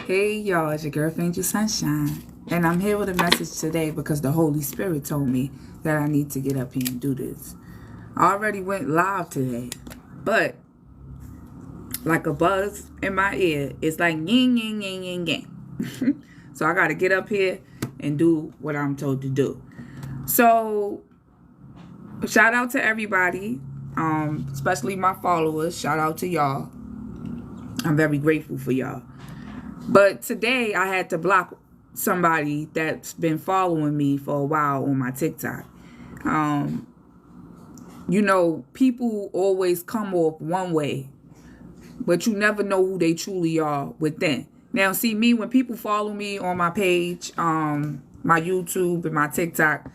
Hey y'all, it's your girl Angel Sunshine, and I'm here with a message today because the Holy Spirit told me that I need to get up here and do this. I already went live today, but like a buzz in my ear, it's like yin yin yin yin yin. So I gotta get up here and do what I'm told to do. So shout out to everybody, especially my followers. Shout out to y'all. I'm very grateful for y'all. But today I had to block somebody that's been following me for a while on my TikTok. People always come off one way, but you never know who they truly are within. Now, see me, when people follow me on my page, my YouTube and my TikTok,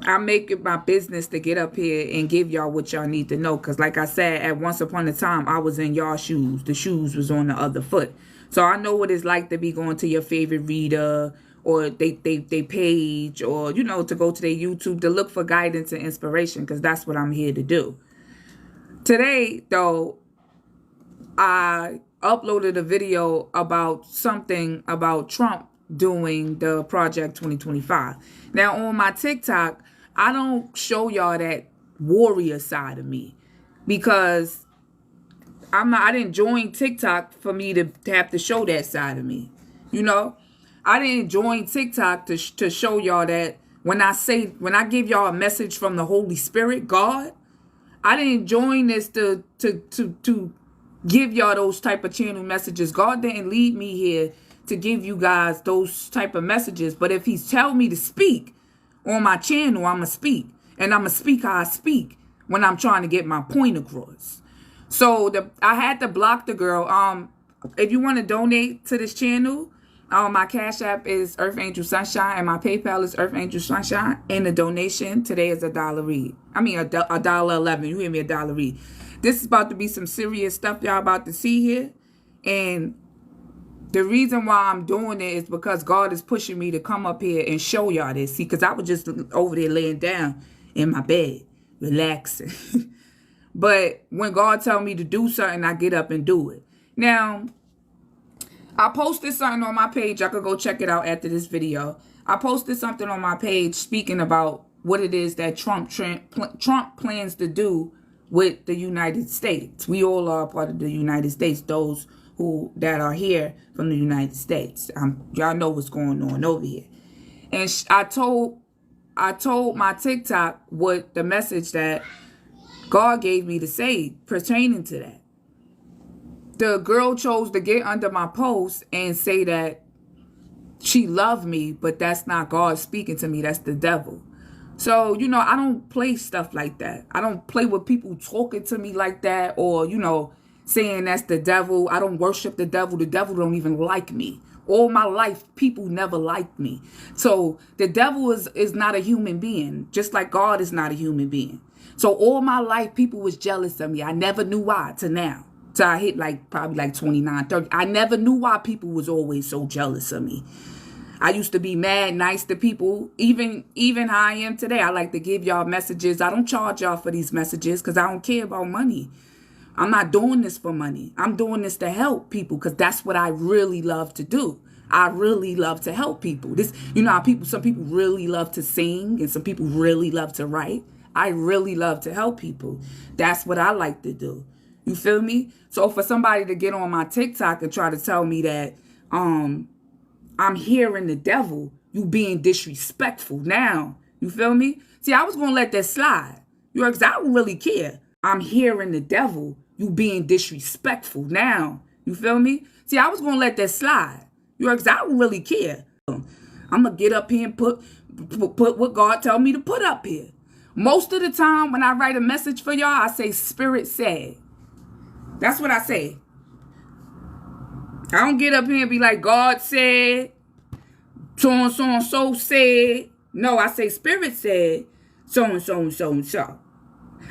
I make it my business to get up here and give y'all what y'all need to know. Because like I said, at once upon a time, I was in y'all shoes. The shoes was on the other foot. So I know what it's like to be going to your favorite reader or they page or, to go to their YouTube to look for guidance and inspiration, because that's what I'm here to do. Today, though, I uploaded a video about something about Trump doing the Project 2025. Now, on my TikTok, I don't show y'all that warrior side of me because I didn't join TikTok for me to have to show that side of me. I didn't join TikTok to show y'all that when I give y'all a message from the Holy Spirit, God, I didn't join this to give y'all those type of channel messages. God didn't lead me here to give you guys those type of messages. But if he's telling me to speak on my channel, I'm going to speak. And I'm going to speak how I speak when I'm trying to get my point across. So I had to block the girl. If you want to donate to this channel, my Cash App is Earth Angel Sunshine and my PayPal is Earth Angel Sunshine. And the donation today is $1 read. I mean $1.11. You hear me? $1 read. This is about to be some serious stuff y'all about to see here. And the reason why I'm doing it is because God is pushing me to come up here and show y'all this. See, because I was just over there laying down in my bed, relaxing. But when God tells me to do something, I get up and do it. Now, I posted something on my page. I could go check it out after this video. I posted something on my page speaking about what it is that Trump plans to do with the United States. We all are part of the United States, those that are here from the United States. Y'all know what's going on over here. And I told my TikTok what the message that God gave me to say pertaining to that. The girl chose to get under my post and say that she loved me, but that's not God speaking to me. That's the devil. So, I don't play stuff like that. I don't play with people talking to me like that or, saying that's the devil. I don't worship the devil. The devil don't even like me. All my life, people never liked me. So the devil is not a human being, just like God is not a human being. So all my life, people was jealous of me. I never knew why till now. Till I hit probably 29, 30. I never knew why people was always so jealous of me. I used to be mad, nice to people. Even how I am today, I like to give y'all messages. I don't charge y'all for these messages because I don't care about money. I'm not doing this for money. I'm doing this to help people because that's what I really love to do. I really love to help people. Some people really love to sing and some people really love to write. I really love to help people. That's what I like to do. You feel me? So for somebody to get on my TikTok and try to tell me that I'm hearing the devil, you being disrespectful now. You feel me? See, I was going to let that slide. Because I don't really care. I'm hearing the devil, you being disrespectful now. You feel me? See, I was going to let that slide. Because I don't really care. I'm going to get up here and put what God tell me to put up here. Most of the time when I write a message for y'all, I say Spirit said. That's what I say. I don't get up here and be like, God said, so and so said. No, I say Spirit said, so and so and so and so.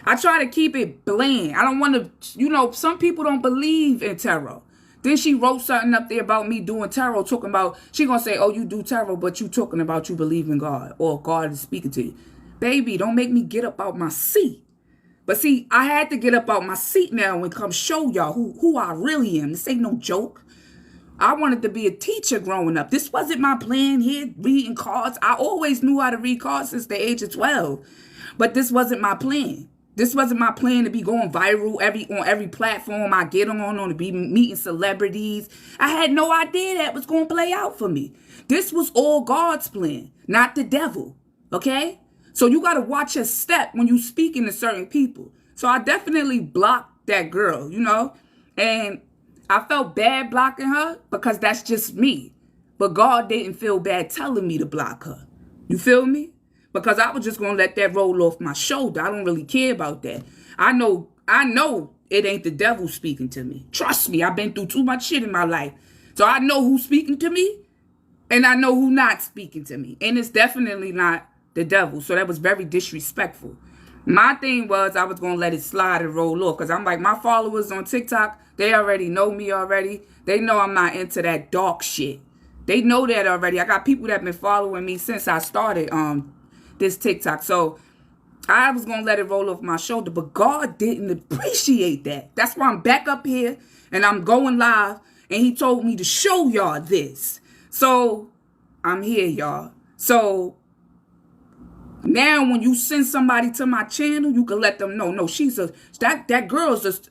I try to keep it bland. I don't want to, some people don't believe in tarot. Then she wrote something up there about me doing tarot, talking about, she going to say, oh, you do tarot, but you talking about you believe in God or God is speaking to you. Baby, don't make me get up out my seat. But see, I had to get up out my seat now and come show y'all who I really am. This ain't no joke. I wanted to be a teacher growing up. This wasn't my plan here, reading cards. I always knew how to read cards since the age of 12. But this wasn't my plan. This wasn't my plan to be going viral on every platform I get on to be meeting celebrities. I had no idea that was going to play out for me. This was all God's plan, not the devil. Okay? So you got to watch your step when you speaking to certain people. So I definitely blocked that girl, you know? And I felt bad blocking her because that's just me. But God didn't feel bad telling me to block her. You feel me? Because I was just going to let that roll off my shoulder. I don't really care about that. I know it ain't the devil speaking to me. Trust me, I've been through too much shit in my life. So I know who's speaking to me and I know who not speaking to me. And it's definitely not the devil. So that was very disrespectful. My thing was I was going to let it slide and roll off because I'm like, my followers on TikTok, they already know me already. They know I'm not into that dark shit. They know that already. I got people that have been following me since I started this TikTok. So I was going to let it roll off my shoulder, but God didn't appreciate that. That's why I'm back up here and I'm going live and he told me to show y'all this. So I'm here, y'all. So now when you send somebody to my channel, you can let them know, no, that girl's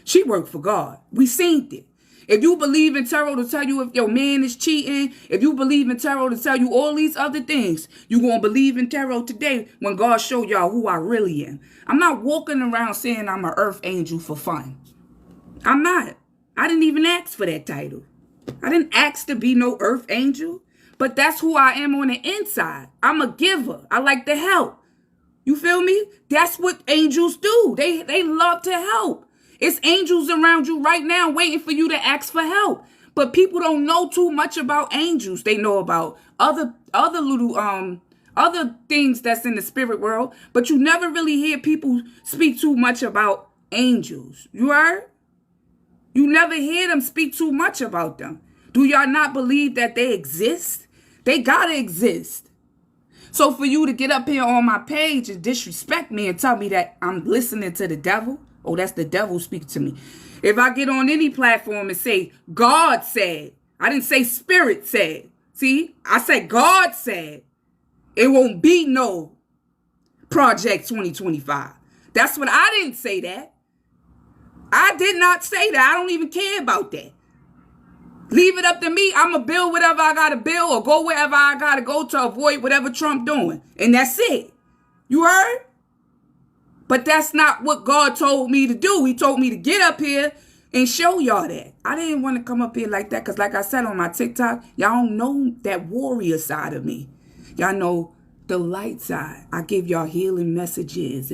she worked for God. We seen it. If you believe in tarot to tell you if your man is cheating, if you believe in tarot to tell you all these other things, you're going to believe in tarot today when God show y'all who I really am. I'm not walking around saying I'm an earth angel for fun. I'm not. I didn't even ask for that title. I didn't ask to be no earth angel, but that's who I am on the inside. I'm a giver. I like to help. You feel me? That's what angels do. They love to help. It's angels around you right now waiting for you to ask for help. But people don't know too much about angels. They know about other little other things that's in the spirit world, but you never really hear people speak too much about angels. You heard? You never hear them speak too much about them. Do y'all not believe that they exist? They gotta exist. So for you to get up here on my page and disrespect me and tell me that I'm listening to the devil, oh, that's the devil speaking to me. If I get on any platform and say, God said, I didn't say spirit said. See, I said God said, it won't be no Project 2025. That's what I didn't say that. I did not say that. I don't even care about that. Leave it up to me. I'm going to build whatever I got to build or go wherever I got to go to avoid whatever Trump doing. And that's it. You heard? But that's not what God told me to do. He told me to get up here and show y'all that. I didn't want to come up here like that because like I said on my TikTok, y'all don't know that warrior side of me. Y'all know the light side. I give y'all healing messages.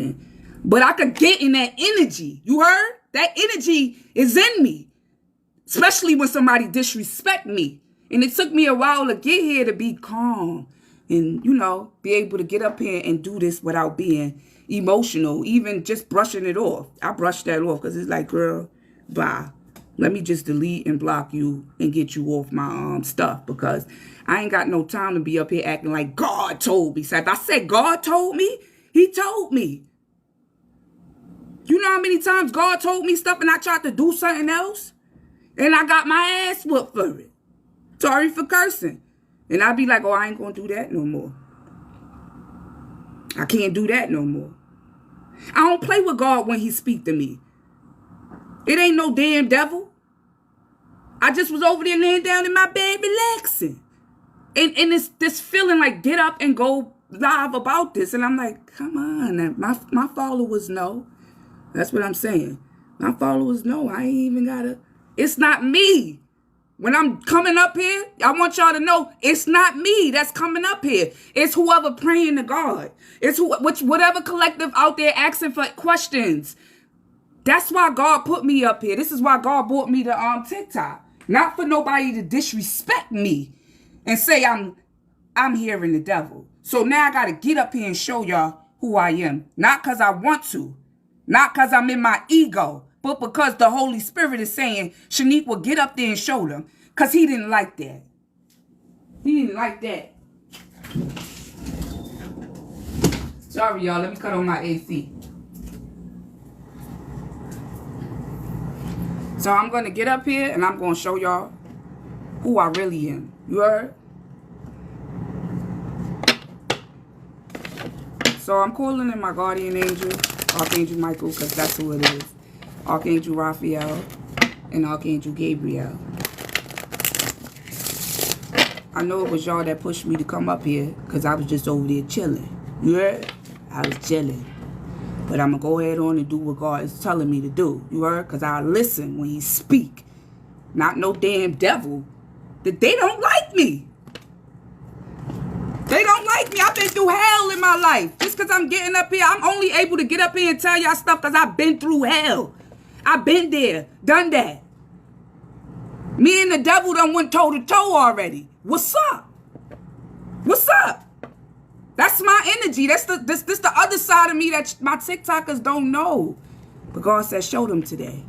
But I could get in that energy. You heard? That energy is in me. Especially when somebody disrespect me. And it took me a while to get here to be calm. And, you know, be able to get up here and do this without being emotional. Even just brushing it off. I brushed that off because it's like, girl, bye. Let me just delete and block you and get you off my stuff. Because I ain't got no time to be up here acting like God told me. So if I said God told me, he told me. You know how many times God told me stuff and I tried to do something else? And I got my ass whooped for it. Sorry for cursing. And I'd be like, oh, I ain't going to do that no more. I can't do that no more. I don't play with God when he speak to me. It ain't no damn devil. I just was over there laying down in my bed relaxing. And it's this feeling like get up and go live about this. And I'm like, come on. My followers know. That's what I'm saying. My followers know. I ain't even got to. It's not me. When I'm coming up here, I want y'all to know it's not me that's coming up here. It's whoever praying to God. It's whatever collective out there asking for questions. That's why God put me up here. This is why God brought me to TikTok. Not for nobody to disrespect me and say I'm hearing the devil. So now I got to get up here and show y'all who I am. Not because I want to. Not because I'm in my ego. But because the Holy Spirit is saying, Shaniqua, get up there and show them. Because he didn't like that. He didn't like that. Sorry, y'all. Let me cut on my AC. So I'm going to get up here and I'm going to show y'all who I really am. You heard? So I'm calling in my guardian angel, Archangel Michael, because that's who it is. Archangel Raphael and Archangel Gabriel. I know it was y'all that pushed me to come up here because I was just over there chilling. You heard? I was chilling. But I'm going to go ahead on and do what God is telling me to do. You heard? Because I listen when he speak. Not no damn devil. That they don't like me. They don't like me. I've been through hell in my life. Just because I'm getting up here, I'm only able to get up here and tell y'all stuff because I've been through hell. I've been there, done that. Me and the devil done went toe to toe already. What's up? What's up? That's my energy. That's the other side of me that my TikTokers don't know. But God said, show them today.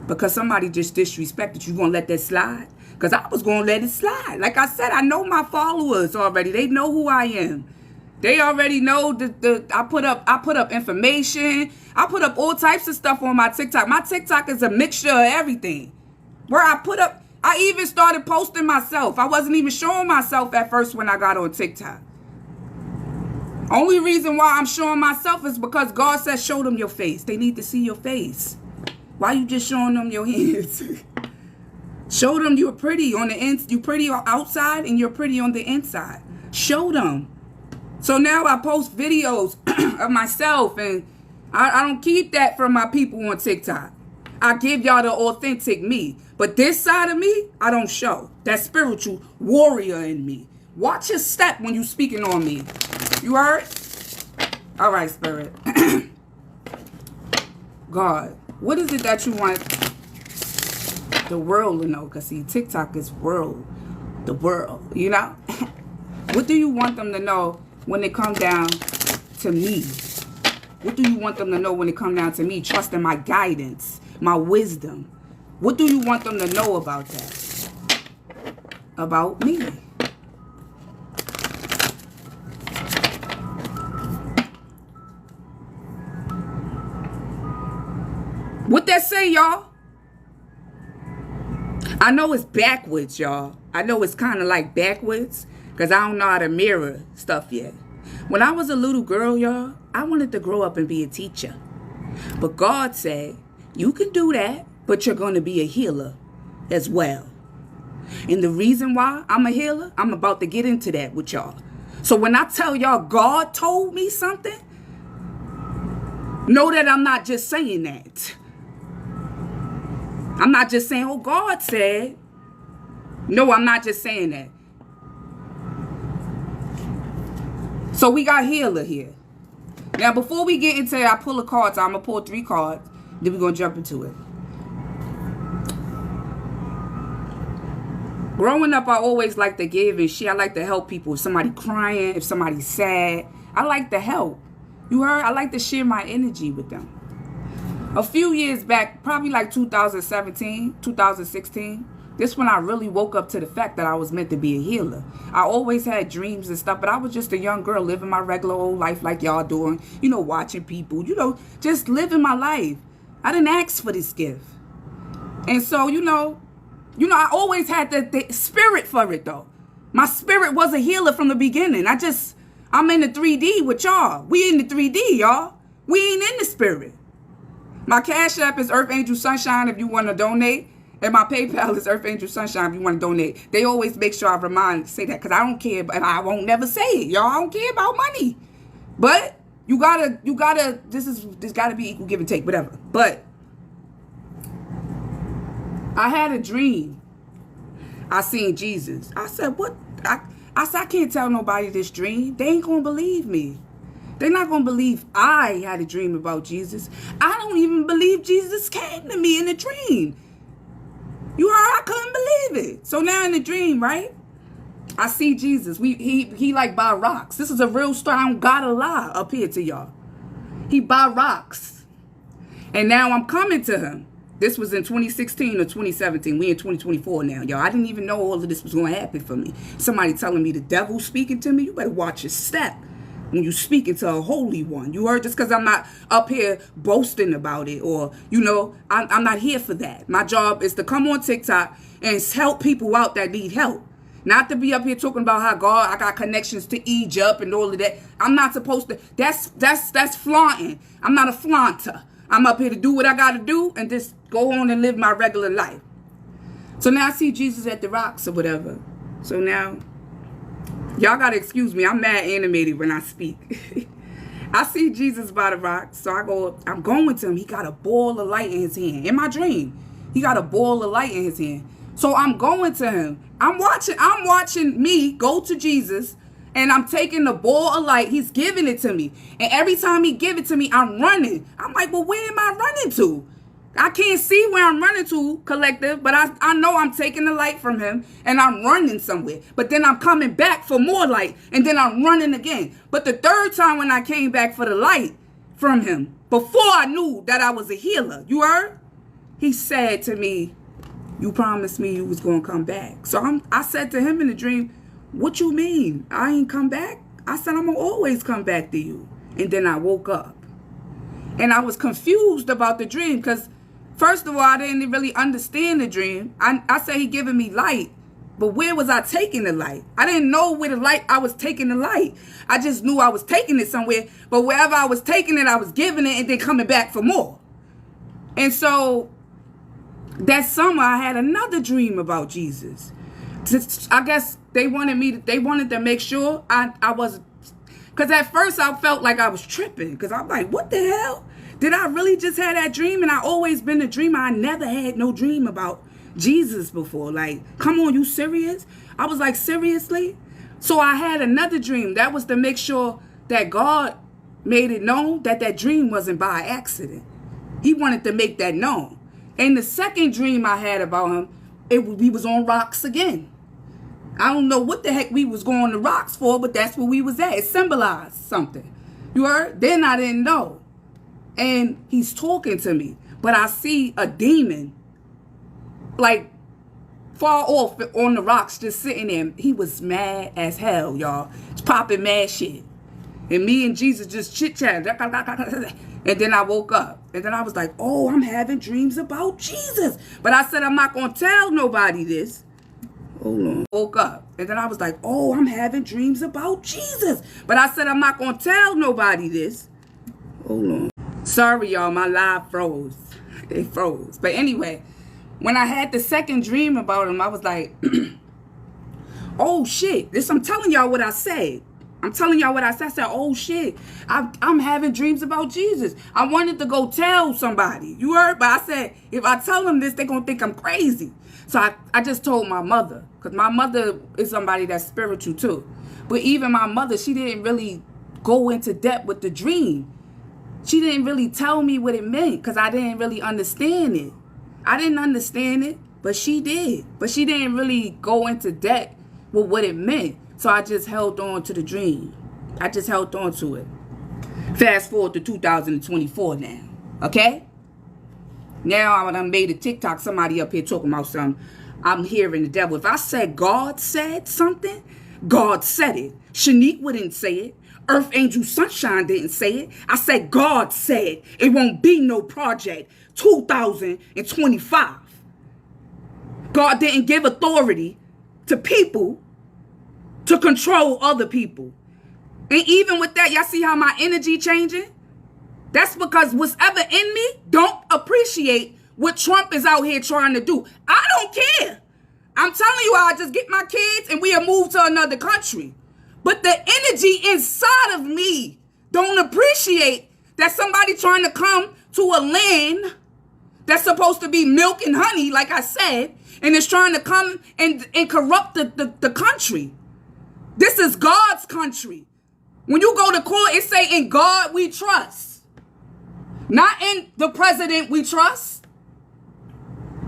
Because somebody just disrespected you. You gonna let that slide? Because I was going to let it slide. Like I said, I know my followers already. They know who I am. They already know I put up information. I put up all types of stuff on my TikTok. My TikTok is a mixture of everything. Where I even started posting myself. I wasn't even showing myself at first when I got on TikTok. Only reason why I'm showing myself is because God said show them your face. They need to see your face. Why you just showing them your hands? Show them you're pretty on the you pretty outside and you're pretty on the inside. Show them. So now I post videos of myself, and I don't keep that from my people on TikTok. I give y'all the authentic me. But this side of me, I don't show. That spiritual warrior in me. Watch your step when you speaking on me. You heard? All right, Spirit. God, what is it that you want the world to know? Because see, TikTok is the world, you know? What do you want them to know when they come down to me? What do you want them to know when they come down to me? Trusting my guidance, my wisdom. What do you want them to know about that? About me. What that say, y'all? I know it's backwards, y'all. I know it's kind of like backwards because I don't know how to mirror stuff yet. When I was a little girl, y'all, I wanted to grow up and be a teacher. But God said, you can do that, but you're going to be a healer as well. And the reason why I'm a healer, I'm about to get into that with y'all. So when I tell y'all God told me something, know that I'm not just saying that. I'm not just saying, oh, God said. No, I'm not just saying that. So we got healer here. Now, before we get into it, I pull a card. So I'm going to pull 3 cards. Then we're going to jump into it. Growing up, I always like to give and share. I like to help people. If somebody crying, if somebody's sad, I like to help. You heard? I like to share my energy with them. A few years back, probably like 2017, 2016, this when I really woke up to the fact that I was meant to be a healer. I always had dreams and stuff, but I was just a young girl living my regular old life like y'all doing, you know, watching people, you know, just living my life. I didn't ask for this gift. And so, you know, I always had the spirit for it, though. My spirit was a healer from the beginning. I'm in the 3D with y'all. We in the 3D, y'all. We ain't in the spirit. My Cash App is Earth Angel Sunshine if you want to donate. And my PayPal is Earth Angel Sunshine if you want to donate. They always make sure I say that because I don't care. And I won't never say it, y'all. I don't care about money. But you gotta, this gotta be equal give and take, whatever. But I had a dream. I seen Jesus. I said, what? I said, I can't tell nobody this dream. They ain't gonna believe me. They're not going to believe I had a dream about Jesus. I don't even believe Jesus came to me in a dream. You heard? I couldn't believe it. So now in the dream, right? I see Jesus. He like buy rocks. This is a real story. I don't gotta lie up here to y'all. He buy rocks. And now I'm coming to him. This was in 2016 or 2017. We in 2024 now, y'all. I didn't even know all of this was going to happen for me. Somebody telling me the devil speaking to me. You better watch your step. when you speaking to a holy one. You heard? Just because I'm not up here boasting about it, or, you know, I'm not here for that. My job is to come on TikTok and help people out that need help. Not to be up here talking about how God, I got connections to Egypt and all of that. I'm not supposed to. That's flaunting. I'm not a flaunter. I'm up here to do what I got to do and just go on and live my regular life. So now I see Jesus at the rocks or whatever. So now, y'all got to excuse me. I'm mad animated when I speak. I see Jesus by the rocks. So I'm going to him. He got a ball of light in his hand. In my dream, he got a ball of light in his hand. So I'm going to him. I'm watching me go to Jesus, and I'm taking the ball of light. He's giving it to me. And every time he give it to me, I'm running. I'm like, well, where am I running to? I can't see where I'm running to, collective, but I know I'm taking the light from him, and I'm running somewhere. But then I'm coming back for more light, and then I'm running again. But the third time when I came back for the light from him, before I knew that I was a healer, you heard? He said to me, you promised me you was going to come back. So I said to him in the dream, what you mean? I ain't come back? I said, I'm going to always come back to you. And then I woke up. And I was confused about the dream because, first of all, I didn't really understand the dream. I said he giving me light. But where was I taking the light? I didn't know where the light, I was taking the light. I just knew I was taking it somewhere. But wherever I was taking it, I was giving it and then coming back for more. And so that summer, I had another dream about Jesus. I guess they wanted to make sure I was, because at first I felt like I was tripping, because I'm like, what the hell? Did I really just have that dream? And I always been a dreamer. I never had no dream about Jesus before. Like, come on, you serious? I was like, seriously? So I had another dream. That was to make sure that God made it known that that dream wasn't by accident. He wanted to make that known. And the second dream I had about him, we was on rocks again. I don't know what the heck we was going to rocks for, but that's where we was at. It symbolized something. You heard? Then I didn't know. And he's talking to me. But I see a demon, like, far off on the rocks, just sitting there. He was mad as hell, y'all. He's popping mad shit. And me and Jesus just chit-chatting. And then I woke up. And then I was like, oh, I'm having dreams about Jesus. But I said, I'm not going to tell nobody this. Hold on. Woke up. And then I was like, oh, I'm having dreams about Jesus. But I said, I'm not going to tell nobody this. Hold on. Sorry, y'all. My live froze. It froze. But anyway, when I had the second dream about him, I was like, oh, shit. I'm telling y'all what I said. I'm telling y'all what I said. I said, oh, shit. I'm having dreams about Jesus. I wanted to go tell somebody. You heard? But I said, if I tell them this, they're going to think I'm crazy. So I just told my mother. Because my mother is somebody that's spiritual, too. But even my mother, she didn't really go into depth with the dream. She didn't really tell me what it meant because I didn't really understand it. I didn't understand it, but she did. But she didn't really go into depth with what it meant. So I just held on to the dream. I just held on to it. Fast forward to 2024 now. Okay? Now I done made a TikTok. Somebody up here talking about something. I'm hearing the devil. If I said God said something, God said it. Shanique wouldn't say it. Earth Angel Sunshine didn't say it. I said God said it won't be no project 2025. God didn't give authority to people to control other people. And even with that, y'all see how my energy changing? That's because whatever in me don't appreciate what Trump is out here trying to do. I don't care. I'm telling you, I'll just get my kids and we'll move to another country. But the energy inside of me don't appreciate that somebody trying to come to a land that's supposed to be milk and honey, like I said, and is trying to come and corrupt the country. This is God's country. When you go to court, it say in God we trust. Not in the president we trust.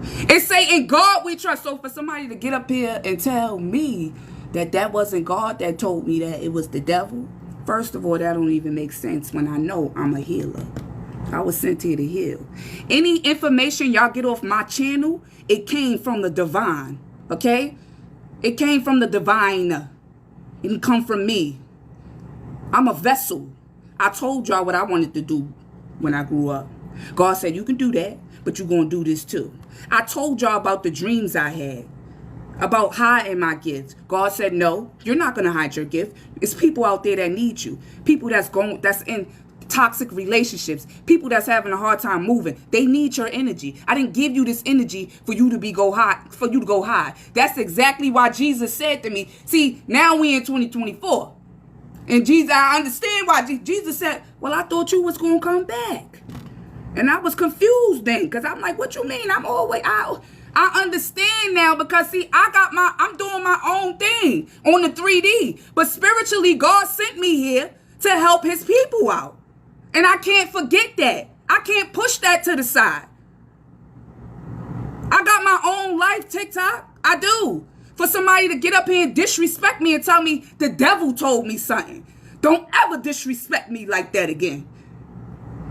It say in God we trust. So for somebody to get up here and tell me that wasn't God that told me that, it was the devil. First of all, that don't even make sense when I know I'm a healer. I was sent here to heal. Any information y'all get off my channel, it came from the divine. Okay? It came from the divine. It didn't come from me. I'm a vessel. I told y'all what I wanted to do when I grew up. God said, you can do that, but you're going to do this too. I told y'all about the dreams I had, about hiding my gifts. God said, no, you're not going to hide your gift. It's people out there that need you. People that's in toxic relationships. People that's having a hard time moving. They need your energy. I didn't give you this energy for you to go high. That's exactly why Jesus said to me, see, now we in 2024. And Jesus, I understand why Jesus said, well, I thought you was going to come back. And I was confused then, because I'm like, what you mean? I'm always out. I understand now because, see, I'm doing my own thing on the 3D. But spiritually, God sent me here to help his people out. And I can't forget that. I can't push that to the side. I got my own life, TikTok. I do. For somebody to get up here and disrespect me and tell me the devil told me something. Don't ever disrespect me like that again.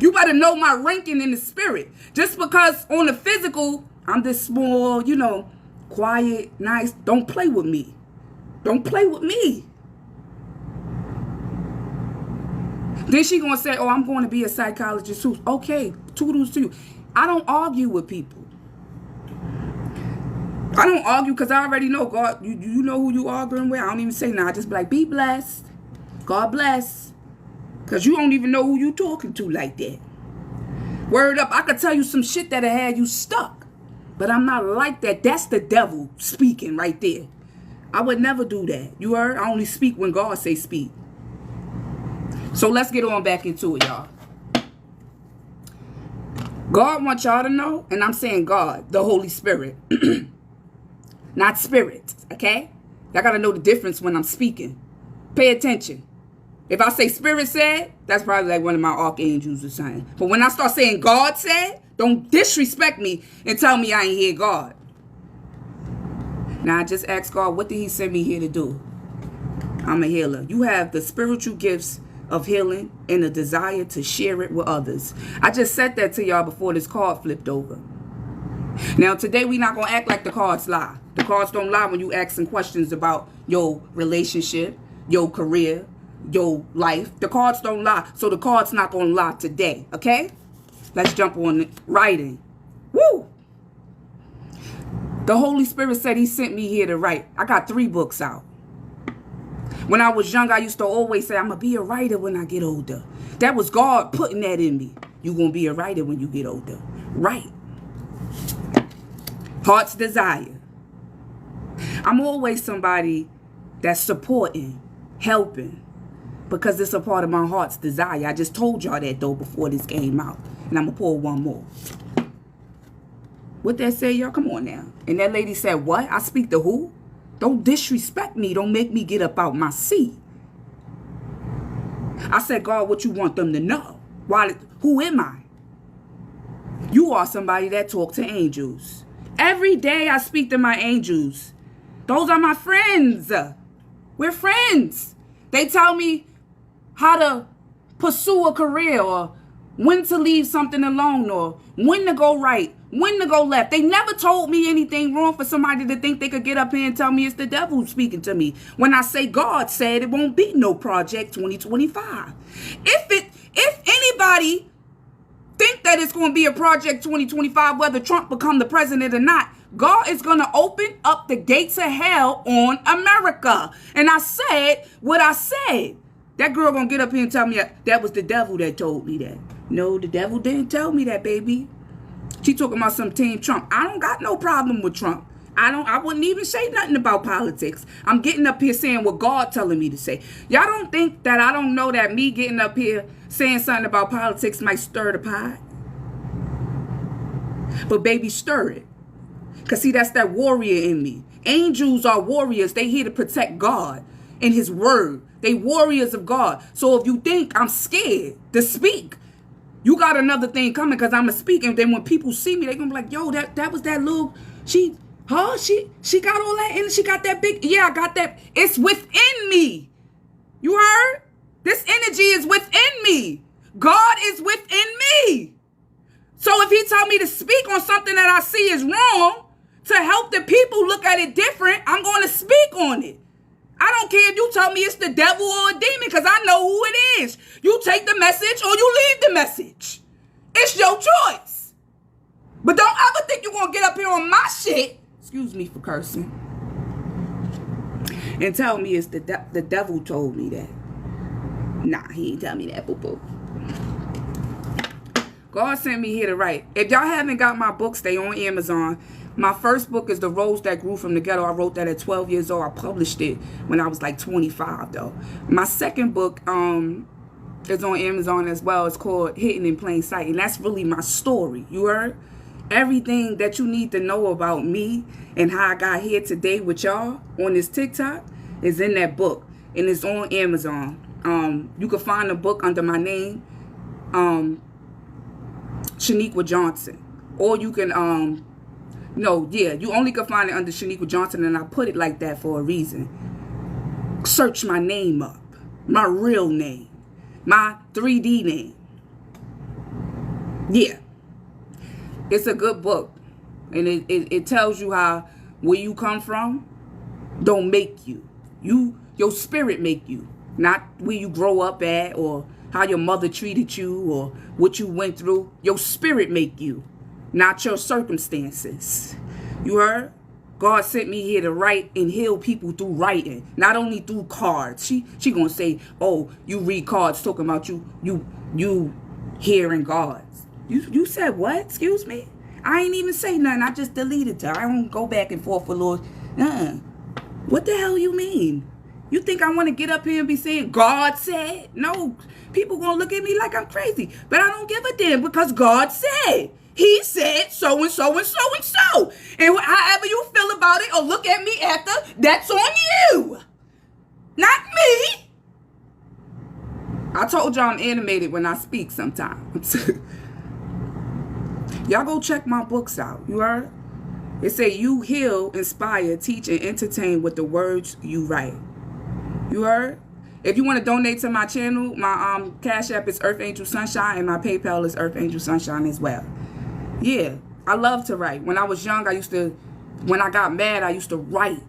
You better know my ranking in the spirit. Just because on the physical, I'm this small, quiet, nice. Don't play with me. Don't play with me. Then she gonna say, oh, I'm going to be a psychologist too. Okay, toodles to you. I don't argue with people. I don't argue because I already know God. You know who you arguing with. I don't even say I just be like, be blessed. God bless. Because you don't even know who you talking to like that. Word up, I could tell you some shit that'll have you stuck. But I'm not like that. That's the devil speaking right there. I would never do that. You heard? I only speak when God say speak. So let's get on back into it, y'all. God wants y'all to know, and I'm saying God, the Holy Spirit. Not spirit, okay? Y'all got to know the difference when I'm speaking. Pay attention. If I say spirit said, that's probably like one of my archangels or something. But when I start saying God said, don't disrespect me and tell me I ain't hear God. Now I just asked God, what did he send me here to do? I'm a healer. You have the spiritual gifts of healing and a desire to share it with others. I just said that to y'all before this card flipped over. Now today we not going to act like the cards lie. The cards don't lie when you ask some questions about your relationship, your career, your life. The cards don't lie. So the cards not going to lie today. Okay? Let's jump on it. Writing. Woo! The Holy Spirit said he sent me here to write. I got 3 books out. When I was young, I used to always say, I'm going to be a writer when I get older. That was God putting that in me. You're going to be a writer when you get older. Right. Heart's desire. I'm always somebody that's supporting, helping, because it's a part of my heart's desire. I just told y'all that, though, before this came out. And I'm going to pull one more. What that say, y'all? Come on now. And that lady said, what? I speak to who? Don't disrespect me. Don't make me get up out my seat. I said, God, what you want them to know? Who am I? You are somebody that talk to angels. Every day I speak to my angels. Those are my friends. We're friends. They tell me how to pursue a career, or when to leave something alone, or when to go right, when to go left. They never told me anything wrong for somebody to think they could get up here and tell me it's the devil speaking to me. When I say God said it won't be no Project 2025. If anybody think that it's going to be a Project 2025, whether Trump become the president or not, God is going to open up the gates of hell on America. And I said what I said. That girl going to get up here and tell me that was the devil that told me that. No, the devil didn't tell me that, baby. She talking about some Team Trump. I don't got no problem with Trump. I wouldn't even say nothing about politics. I'm getting up here saying what God telling me to say. Y'all don't think that I don't know that me getting up here saying something about politics might stir the pot? But baby, stir it. Because see, that's that warrior in me. Angels are warriors. They here to protect God and his word. They warriors of God. So if you think I'm scared to speak, you got another thing coming, because I'm a speak. And then when people see me, they're going to be like, yo, that was that little, she got all that, and she got that big, yeah, I got that. It's within me. You heard? This energy is within me. God is within me. So if he told me to speak on something that I see is wrong, to help the people look at it different, I'm going to speak on it. I don't care if you tell me it's the devil or a demon, because I know who it is. You take the message or you leave the message. It's your choice. But don't ever think you're going to get up here on my shit, excuse me for cursing, and tell me it's the devil told me that. Nah, he ain't tell me that, boo-boo. God sent me here to write. If y'all haven't got my books, they on Amazon. My first book is The Rose That Grew From the Ghetto. I wrote that at 12 years old. I published it when I was like 25, though. My second book is on Amazon as well. It's called Hidden in Plain Sight. And that's really my story. You heard? Everything that you need to know about me and how I got here today with y'all on this TikTok is in that book. And it's on Amazon. You can find the book under my name, Shaniqua Johnson. Or you can, you only can find it under Shaniqua Johnson, and I put it like that for a reason. Search my name up. My real name. My 3D name. Yeah. It's a good book. And it tells you how where you come from don't make you. Your spirit make you. Not where you grow up at or how your mother treated you or what you went through. Your spirit make you. Not your circumstances. You heard? God sent me here to write and heal people through writing. Not only through cards. She gonna say, oh, you read cards talking about you hearing gods. You said what? Excuse me? I ain't even say nothing. I just deleted her. I don't go back and forth with Lord. What the hell you mean? You think I want to get up here and be saying God said? No. People gonna look at me like I'm crazy. But I don't give a damn because God said. He said so and so and so and so. And however you feel about it or look at me after, that's on you. Not me. I told y'all I'm animated when I speak sometimes. Y'all go check my books out. You heard? It say you heal, inspire, teach, and entertain with the words you write. You heard? If you want to donate to my channel, my Cash App is Earth Angel Sunshine, and my PayPal is Earth Angel Sunshine as well. Yeah, I love to write. When I was young, when I got mad, I used to write.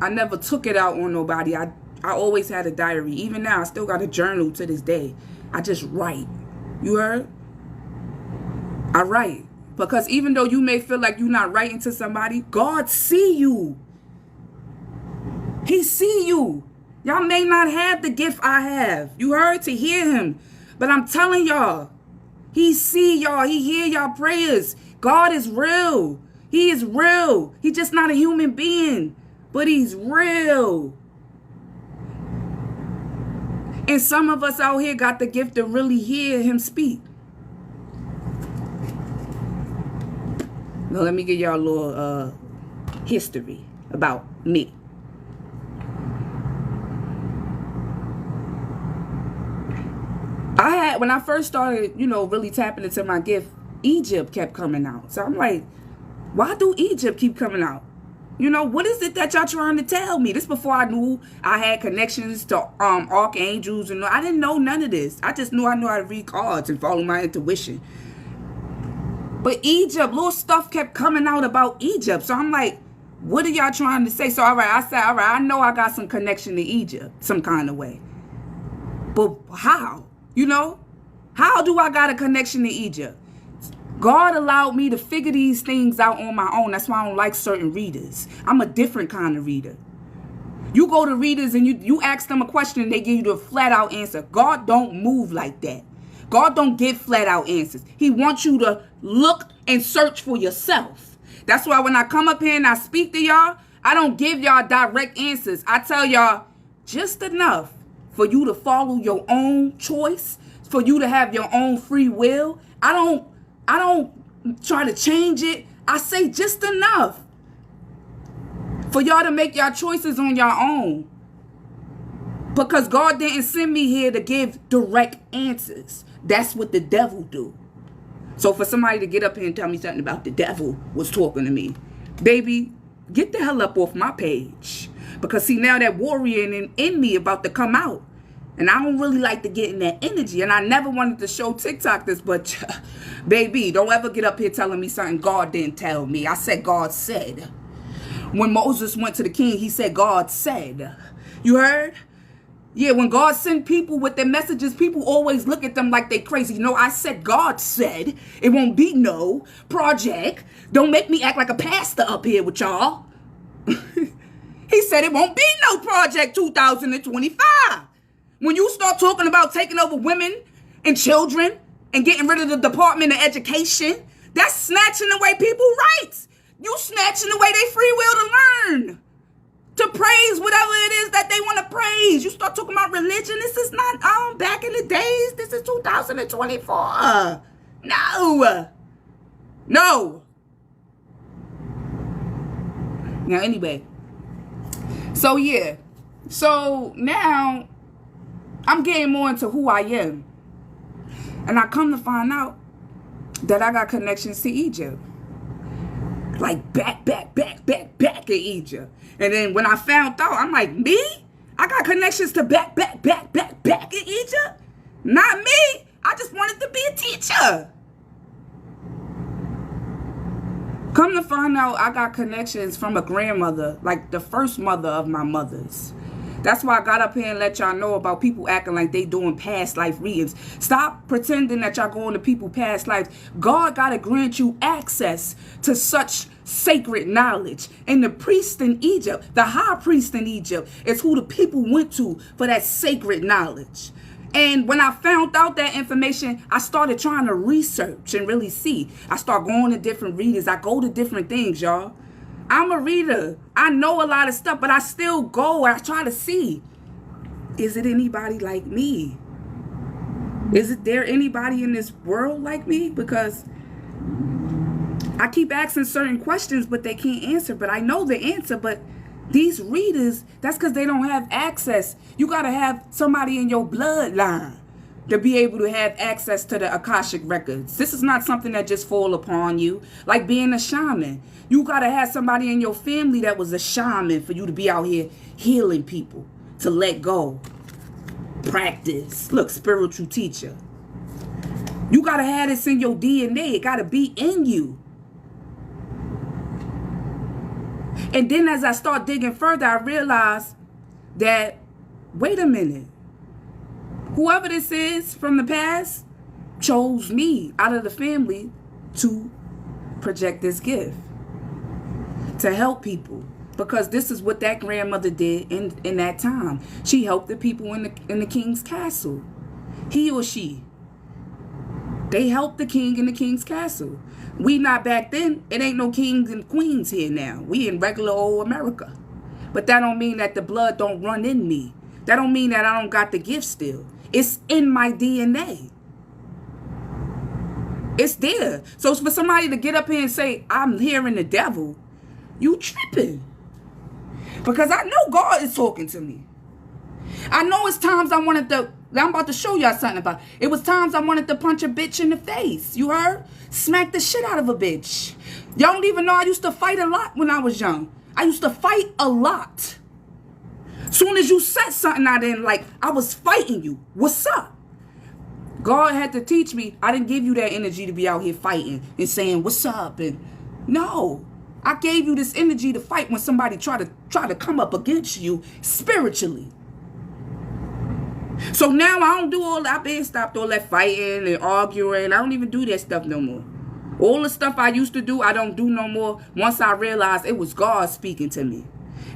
I never took it out on nobody. I always had a diary. Even now, I still got a journal to this day. I just write. You heard? I write. Because even though you may feel like you're not writing to somebody, God see you. He see you. Y'all may not have the gift I have. You heard? To hear him. But I'm telling y'all, he see y'all. He hear y'all prayers. God is real. He is real. He's just not a human being. But he's real. And some of us out here got the gift to really hear him speak. Now let me give y'all a little history about me. When I first started, really tapping into my gift, Egypt kept coming out. So I'm like, why do Egypt keep coming out? What is it that y'all trying to tell me? This before I knew I had connections to archangels, and I didn't know none of this. I just knew I knew how to read cards and follow my intuition. But Egypt, little stuff kept coming out about Egypt. So I'm like, what are y'all trying to say? So I said, I know I got some connection to Egypt, some kind of way. But how? How do I got a connection to Egypt? God allowed me to figure these things out on my own. That's why I don't like certain readers. I'm a different kind of reader. You go to readers and you ask them a question and they give you the flat out answer. God don't move like that. God don't give flat out answers. He wants you to look and search for yourself. That's why when I come up here and I speak to y'all, I don't give y'all direct answers. I tell y'all just enough for you to follow your own choice, for you to have your own free will. I don't try to change it. I say just enough for y'all to make your choices on your own. Because God didn't send me here to give direct answers. That's what the devil do. So for somebody to get up here and tell me something about the devil was talking to me, baby, get the hell up off my page. Because see, now that warrior in me about to come out. And I don't really like to get in that energy. And I never wanted to show TikTok this, but baby, don't ever get up here telling me something God didn't tell me. I said God said. When Moses went to the king, he said God said. You heard? Yeah, when God sent people with their messages, people always look at them like they crazy. You know, I said God said it won't be no project. Don't make me act like a pastor up here with y'all. He said it won't be no project 2025. When you start talking about taking over women and children and getting rid of the Department of Education, that's snatching away people's rights. You snatching away their free will to learn, to praise whatever it is that they want to praise. You start talking about religion. This is not back in the days. This is 2024. No. Now, anyway. So, yeah. So, now, I'm getting more into who I am. And I come to find out that I got connections to Egypt. Like, back in Egypt. And then when I found out, I'm like, me? I got connections to back in Egypt? Not me. I just wanted to be a teacher. Come to find out, I got connections from a grandmother, like the first mother of my mothers. That's why I got up here and let y'all know about people acting like they doing past life readings. Stop pretending that y'all going to people past lives. God got to grant you access to such sacred knowledge. And the priest in Egypt, the high priest in Egypt, is who the people went to for that sacred knowledge. And when I found out that information, I started trying to research and really see. I start going to different readers. I go to different things, y'all. I'm a reader. I know a lot of stuff, but I still go and I try to see. Is it anybody like me? Is there anybody in this world like me? Because I keep asking certain questions, but they can't answer. But I know the answer, but these readers, that's because they don't have access. You got to have somebody in your bloodline to be able to have access to the Akashic records. This is not something that just fall upon you. Like being a shaman. You got to have somebody in your family that was a shaman for you to be out here healing people. To let go. Practice. Look, spiritual teacher. You got to have this in your DNA. It got to be in you. And then as I start digging further, I realize that, wait a minute. Whoever this is from the past chose me out of the family to project this gift. To help people. Because this is what that grandmother did in that time. She helped the people in the king's castle. He or she. They helped the king in the king's castle. We not back then. It ain't no kings and queens here now. We in regular old America. But that don't mean that the blood don't run in me. That don't mean that I don't got the gift still. It's in my DNA. It's there. So for somebody to get up here and say, I'm hearing the devil, you tripping. Because I know God is talking to me. I know it's times I'm about to show y'all something about it. It was times I wanted to punch a bitch in the face. You heard? Smack the shit out of a bitch. Y'all don't even know I used to fight a lot when I was young. I used to fight a lot. Soon as you said something I didn't like, I was fighting you. What's up? God had to teach me. I didn't give you that energy to be out here fighting and saying, what's up? And no. I gave you this energy to fight when somebody try to come up against you spiritually. So now I don't do all that. I've been stopped all that fighting and arguing. I don't even do that stuff no more. All the stuff I used to do, I don't do no more. Once I realized it was God speaking to me.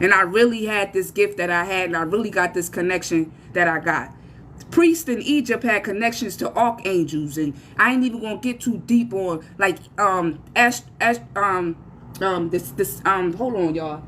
And I really had this gift that I had. And I really got this connection that I got. Priests in Egypt had connections to archangels. And I ain't even going to get too deep on like hold on, y'all.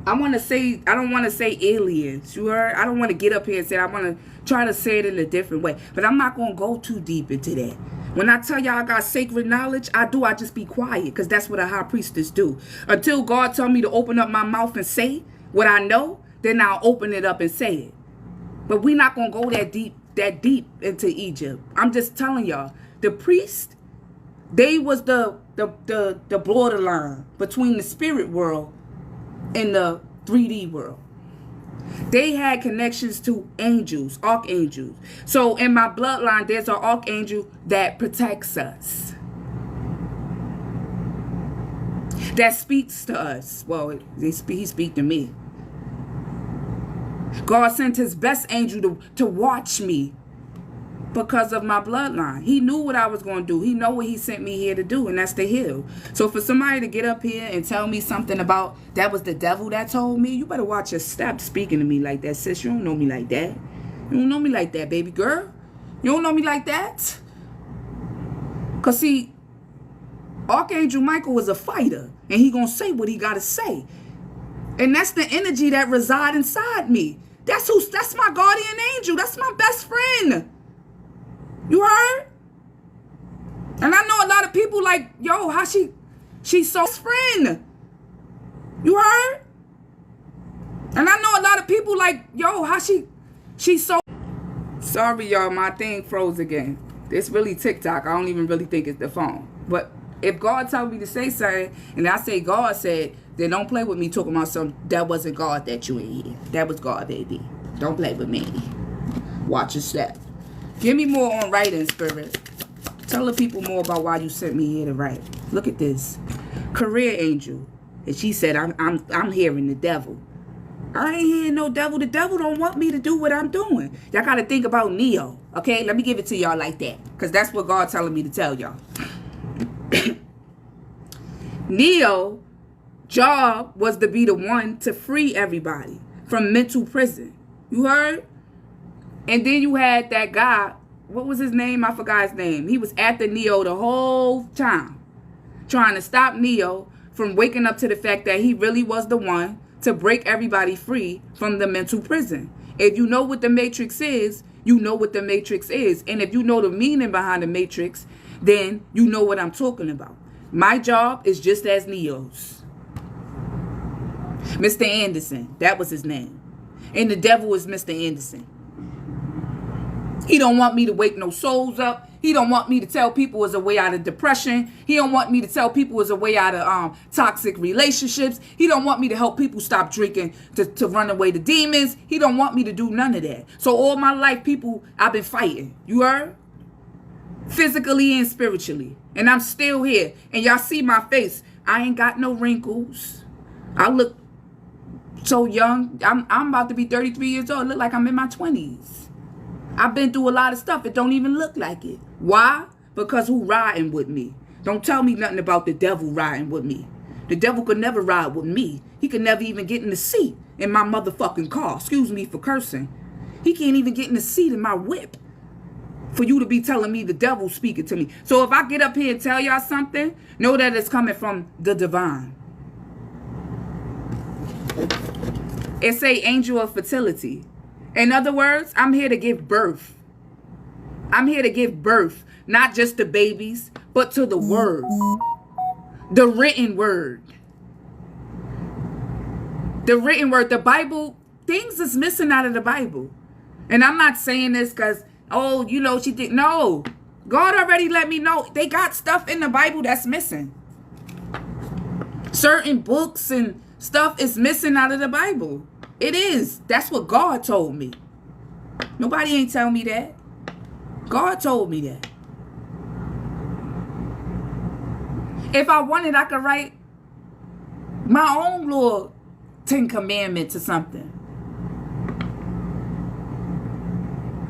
I don't want to say aliens. You heard? I don't want to get up here and say, I want to try to say it in a different way. But I'm not going to go too deep into that. When I tell y'all I got sacred knowledge, I just be quiet. Because that's what a high priestess do. Until God tell me to open up my mouth and say what I know, then I'll open it up and say it. But we not going to go that deep into Egypt. I'm just telling y'all. The priest, they was the borderline between the spirit world and the 3D world. They had connections to angels, archangels. So in my bloodline, there's an archangel that protects us. that speaks to us. Well, he speak to me. God sent his best angel to watch me because of my bloodline. He knew what I was going to do. He know what he sent me here to do, and that's to heal. So for somebody to get up here and tell me something about that was the devil that told me, you better watch your step speaking to me like that, sis. You don't know me like that. You don't know me like that, baby girl. You don't know me like that. Because see, Archangel Michael is a fighter, and he going to say what he got to say. And that's the energy that reside inside me. That's my guardian angel. That's my best friend. You heard? And I know a lot of people like, yo, how she's so friend. You heard? And I know a lot of people like, yo, how she's so. Sorry, y'all, my thing froze again. It's really TikTok. I don't even really think it's the phone. But if God told me to say something, and I say God said, then don't play with me talking about something. That wasn't God that you in here. That was God, baby. Don't play with me. Watch your step. Give me more on writing, Spirit. Tell the people more about why you sent me here to write. Look at this. Career angel. And she said, I'm hearing the devil. I ain't hearing no devil. The devil don't want me to do what I'm doing. Y'all got to think about Neo. Okay? Let me give it to y'all like that. Because that's what God's telling me to tell y'all. Neo job was to be the one to free everybody from mental prison. You heard? And then you had that guy, what was his name? I forgot his name. He was after Neo the whole time, trying to stop Neo from waking up to the fact that he really was the one to break everybody free from the mental prison. If you know what the Matrix is, you know what the Matrix is. And if you know the meaning behind the Matrix, then you know what I'm talking about. My job is just as Neo's. Mr. Anderson, that was his name. And the devil is Mr. Anderson. He don't want me to wake no souls up. He don't want me to tell people it's a way out of depression. He don't want me to tell people it's a way out of toxic relationships. He don't want me to help people stop drinking to run away the demons. He don't want me to do none of that. So all my life, people, I've been fighting. You heard? Physically and spiritually. And I'm still here. And y'all see my face. I ain't got no wrinkles. I look so young. I'm about to be 33 years old. I look like I'm in my 20s. I've been through a lot of stuff. It don't even look like it. Why? Because who riding with me? Don't tell me nothing about the devil riding with me. The devil could never ride with me. He could never even get in the seat in my motherfucking car. Excuse me for cursing. He can't even get in the seat in my whip for you to be telling me the devil speaking to me. So if I get up here and tell y'all something, know that it's coming from the divine. It's a angel of fertility. In other words, I'm here to give birth. I'm here to give birth, not just to babies, but to the word. The written word. The written word. The Bible, things is missing out of the Bible. And I'm not saying this because, oh, you know, she did. No. God already let me know. They got stuff in the Bible that's missing. Certain books and stuff is missing out of the Bible. It is. That's what God told me. Nobody ain't tell me that. God told me that. If I wanted, I could write my own little 10 commandments or something.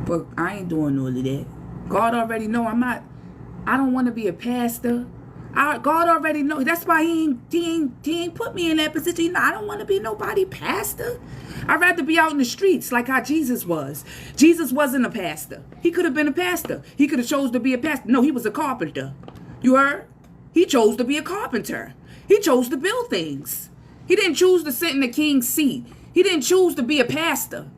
But I ain't doing all of that. God already know I don't want to be a pastor. God already know. That's why he ain't put me in that position. You know, I don't want to be nobody pastor. I'd rather be out in the streets like how Jesus was. Jesus wasn't a pastor. He could have been a pastor. He could have chose to be a pastor. No, he was a carpenter. You heard? He chose to be a carpenter. He chose to build things. He didn't choose to sit in the king's seat. He didn't choose to be a pastor.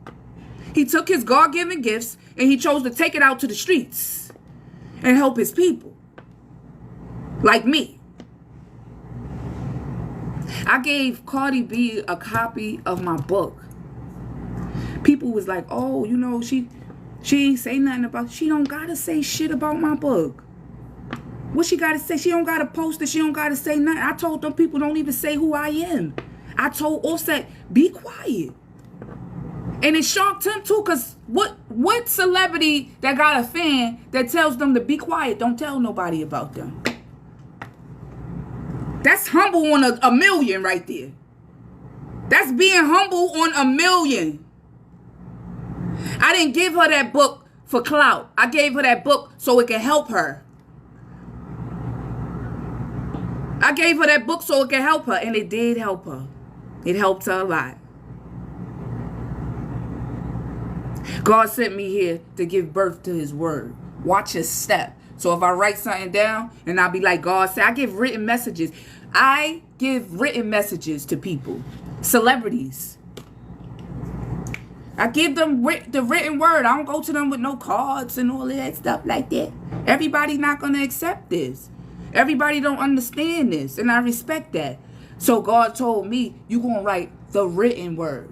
He took his God-given gifts and he chose to take it out to the streets and help his people. Like me. I gave Cardi B a copy of my book. People was like, oh, you know, she ain't say nothing about, she don't gotta say shit about my book. What she gotta say? She don't gotta post it. She don't gotta say nothing. I told them people don't even say who I am. I told Offset, be quiet. And it shocked him too, because what celebrity that got a fan that tells them to be quiet, don't tell nobody about them? That's humble on a million right there. That's being humble on a million. I didn't give her that book for clout. I gave her that book so it can help her. I gave her that book so it can help her, and it did help her. It helped her a lot. God sent me here to give birth to his word. Watch his step. So if I write something down and I'll be like God said, I give written messages. I give written messages to people. Celebrities. I give them the written word. I don't go to them with no cards and all of that stuff like that. Everybody's not going to accept this. Everybody don't understand this. And I respect that. So God told me, you're going to write the written word.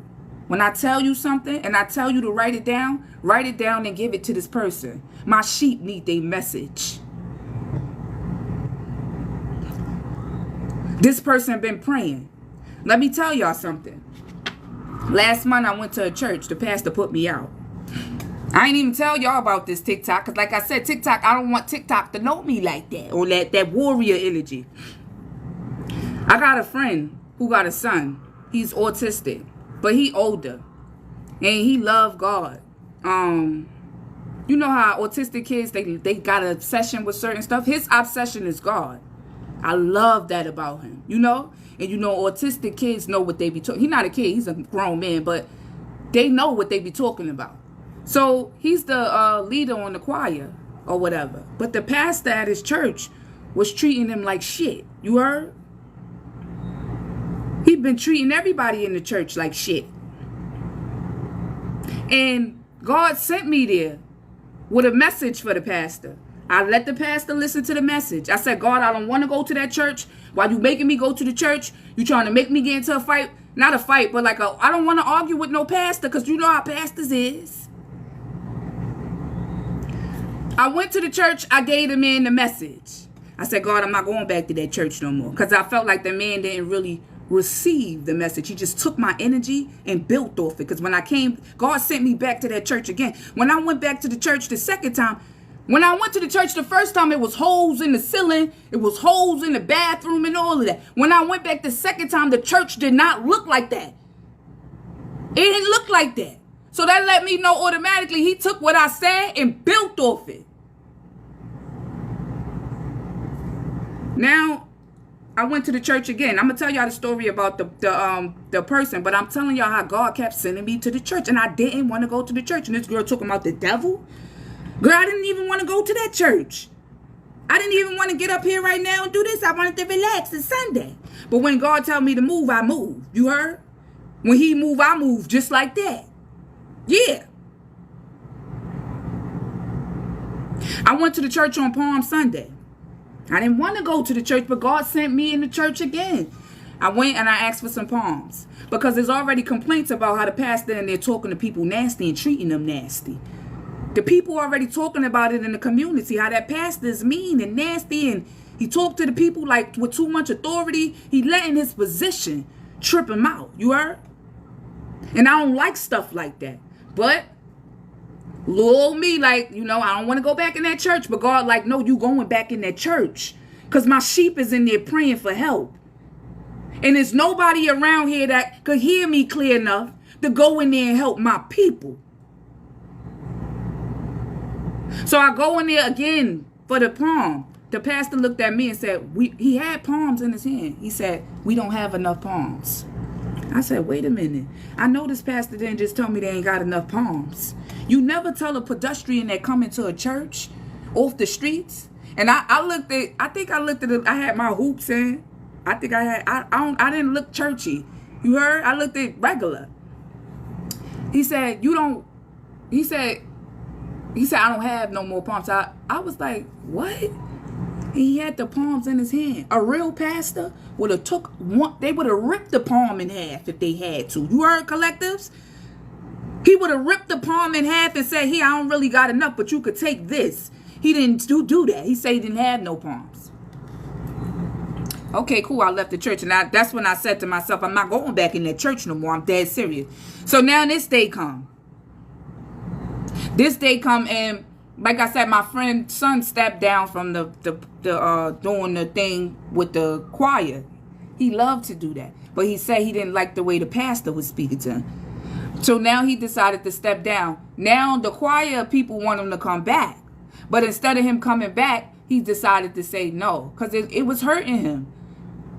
When I tell you something and I tell you to write it down and give it to this person. My sheep need their message. This person been praying. Let me tell y'all something. Last month I went to a church. The pastor put me out. I ain't even tell y'all about this TikTok. Because like I said, TikTok, I don't want TikTok to know me like that. Or that warrior energy. I got a friend who got a son. He's autistic. But he older. And he love God. You know how autistic kids, they got an obsession with certain stuff. His obsession is God. I love that about him. You know? And you know, autistic kids know what they be talking. He's not a kid. He's a grown man. But they know what they be talking about. So he's the leader on the choir or whatever. But the pastor at his church was treating him like shit. You heard? He been treating everybody in the church like shit. And God sent me there with a message for the pastor. I let the pastor listen to the message. I said, God, I don't want to go to that church. While you making me go to the church, you trying to make me get into a fight. Not a fight, but like I don't want to argue with no pastor because you know how pastors is. I went to the church. I gave the man the message. I said, God, I'm not going back to that church no more. Because I felt like the man didn't really receive the message. He just took my energy and built off it. Because when I came, God sent me back to that church again. When I went back to the church the second time, when I went to the church the first time, it was holes in the ceiling. It was holes in the bathroom and all of that. When I went back the second time, the church did not look like that. It didn't look like that. So that let me know automatically he took what I said and built off it. Now, I went to the church again. I'm going to tell y'all the story about the person. But I'm telling y'all how God kept sending me to the church. And I didn't want to go to the church. And this girl talking about the devil. Girl, I didn't even want to go to that church. I didn't even want to get up here right now and do this. I wanted to relax. It's Sunday. But when God told me to move, I moved. You heard? When he moved, I moved just like that. Yeah. I went to the church on Palm Sunday. I didn't want to go to the church, but God sent me in the church again. I went and I asked for some palms. Because there's already complaints about how the pastor and they're talking to people nasty and treating them nasty. The people already talking about it in the community, how that pastor is mean and nasty, and he talked to the people like with too much authority. He letting his position trip him out. You heard? And I don't like stuff like that. But little me, like, you know, I don't want to go back in that church. But God, like, no, you going back in that church. Because my sheep is in there praying for help. And there's nobody around here that could hear me clear enough to go in there and help my people. So I go in there again for the palm. The pastor looked at me and said, he had palms in his hand. He said, we don't have enough palms. I said, wait a minute. I know this pastor didn't just tell me they ain't got enough palms. You never tell a pedestrian that come into a church off the streets. And I had my hoops in. I didn't look churchy. You heard? I looked at regular. He said, he said, I don't have no more palms. I was like, what? He had the palms in his hand. A real pastor would have took one. They would have ripped the palm in half if they had to. You heard, collectives? He would have ripped the palm in half and said, here, I don't really got enough, but you could take this. He didn't do that. He said he didn't have no palms. Okay, cool. I left the church. And that's when I said to myself, I'm not going back in that church no more. I'm dead serious. So now this day come. This day come and like I said, my friend's son stepped down from the doing the thing with the choir. He loved to do that. But he said he didn't like the way the pastor was speaking to him. So now he decided to step down. Now the choir people want him to come back. But instead of him coming back, he decided to say no. Because it was hurting him.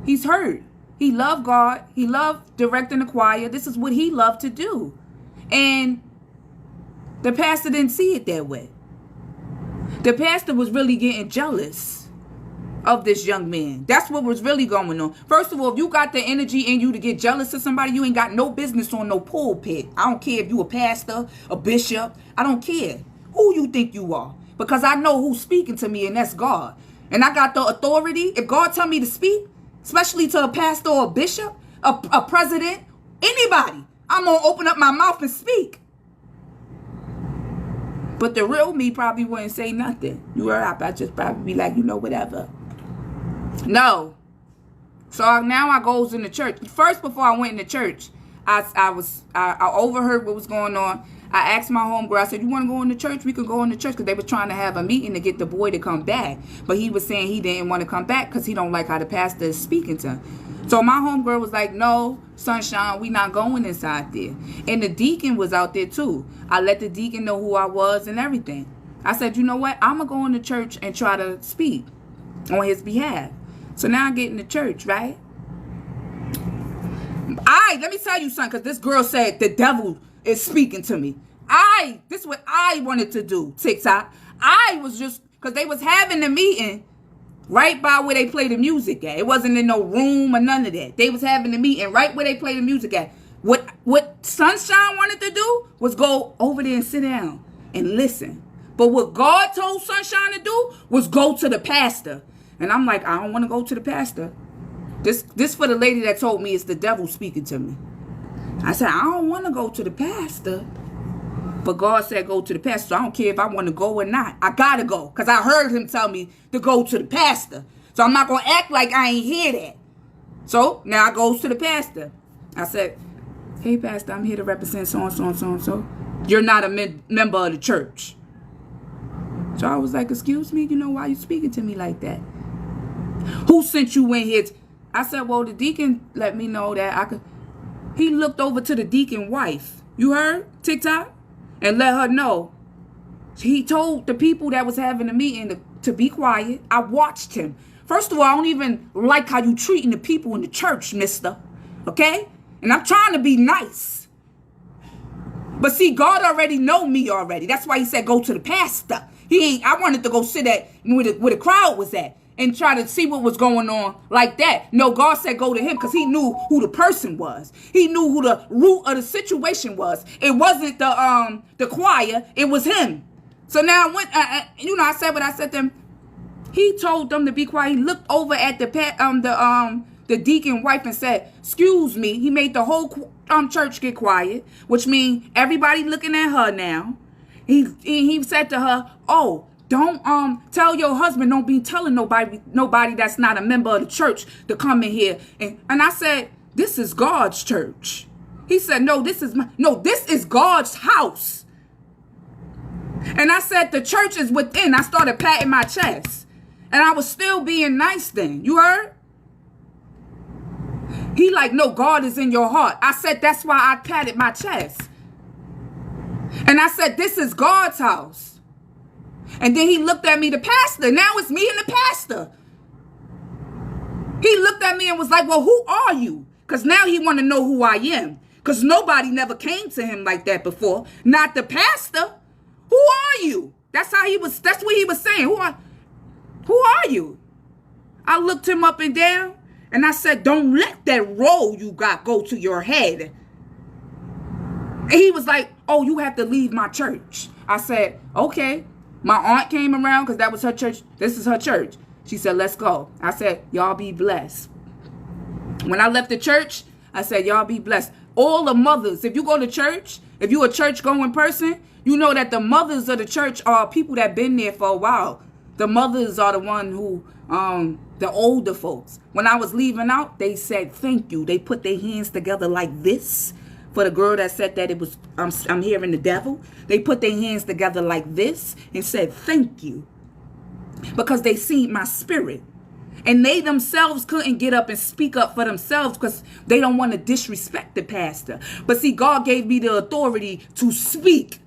He's hurt. He loved God. He loved directing the choir. This is what he loved to do. And the pastor didn't see it that way. The pastor was really getting jealous of this young man. That's what was really going on. First of all, if you got the energy in you to get jealous of somebody, you ain't got no business on no pulpit. I don't care if you a pastor, a bishop. I don't care who you think you are. Because I know who's speaking to me, and that's God. And I got the authority. If God tell me to speak, especially to a pastor or a bishop, a president, anybody, I'm going to open up my mouth and speak. But the real me probably wouldn't say nothing. You heard? I just probably be like, whatever. No. So now I goes in the church. First, before I went in the church, I overheard what was going on. I asked my homegirl, I said, you want to go in the church? We could go in the church, because they were trying to have a meeting to get the boy to come back. But he was saying he didn't want to come back because he don't like how the pastor is speaking to him. So my homegirl was like, no, Sunshine, we not going inside there. And the deacon was out there too. I let the deacon know who I was and everything. I said, you know what? I'm going to go in the church and try to speak on his behalf. So now I get in the church, right? Let me tell you something, because this girl said the devil is speaking to me. This is what I wanted to do, TikTok. I was just, because they was having the meeting right by where they play the music at. It wasn't in no room or none of that. They was having the meeting right where they play the music at. What Sunshine wanted to do was go over there and sit down and listen. But what God told Sunshine to do was go to the pastor. And I'm like, I don't want to go to the pastor. This for the lady that told me it's the devil speaking to me. I said, I don't want to go to the pastor. But God said go to the pastor. So I don't care if I want to go or not. I got to go. Because I heard him tell me to go to the pastor. So I'm not going to act like I ain't hear that. So now I goes to the pastor. I said, hey, pastor, I'm here to represent so-and-so. You're not a member of the church. So I was like, excuse me, why you speaking to me like that? Who sent you in here? I said, well, the deacon let me know that I could. He looked over to the deacon wife. You heard? TikTok? And let her know. He told the people that was having the meeting to be quiet. I watched him. First of all, I don't even like how you treating the people in the church, mister. Okay? And I'm trying to be nice. But see, God already know me already. That's why he said go to the pastor. I wanted to go sit at where the crowd was at and try to see what was going on like that. No, God said go to him because he knew who the person was. He knew who the root of the situation was. It wasn't the choir. It was him. So now I went, I said what I said to him. He told them to be quiet. He looked over at the deacon wife and said, excuse me. He made the whole church get quiet, which means everybody looking at her now. He said to her, oh, don't tell your husband, don't be telling nobody that's not a member of the church to come in here. And I said, this is God's church. He said, no, this is God's house. And I said, the church is within. I started patting my chest. And I was still being nice then. You heard? He like, no, God is in your heart. I said, that's why I patted my chest. And I said, this is God's house. And then he looked at me, the pastor. Now it's me and the pastor. He looked at me and was like, well, who are you? Because now he want to know who I am. Because nobody never came to him like that before. Not the pastor. Who are you? That's what he was saying. Who are you? I looked him up and down and I said, don't let that role you got go to your head. And he was like, oh, you have to leave my church. I said, okay. My aunt came around because that was her church. This is her church. She said, let's go. I said, y'all be blessed. When I left the church, I said, y'all be blessed. All the mothers, if you go to church, if you a church going person, you know that the mothers of the church are people that been there for a while. The mothers are the one who, the older folks. When I was leaving out, they said, thank you. They put their hands together like this. For the girl that said that it was, I'm hearing the devil. They put their hands together like this and said, thank you. Because they seen my spirit. And they themselves couldn't get up and speak up for themselves because they don't want to disrespect the pastor. But see, God gave me the authority to speak.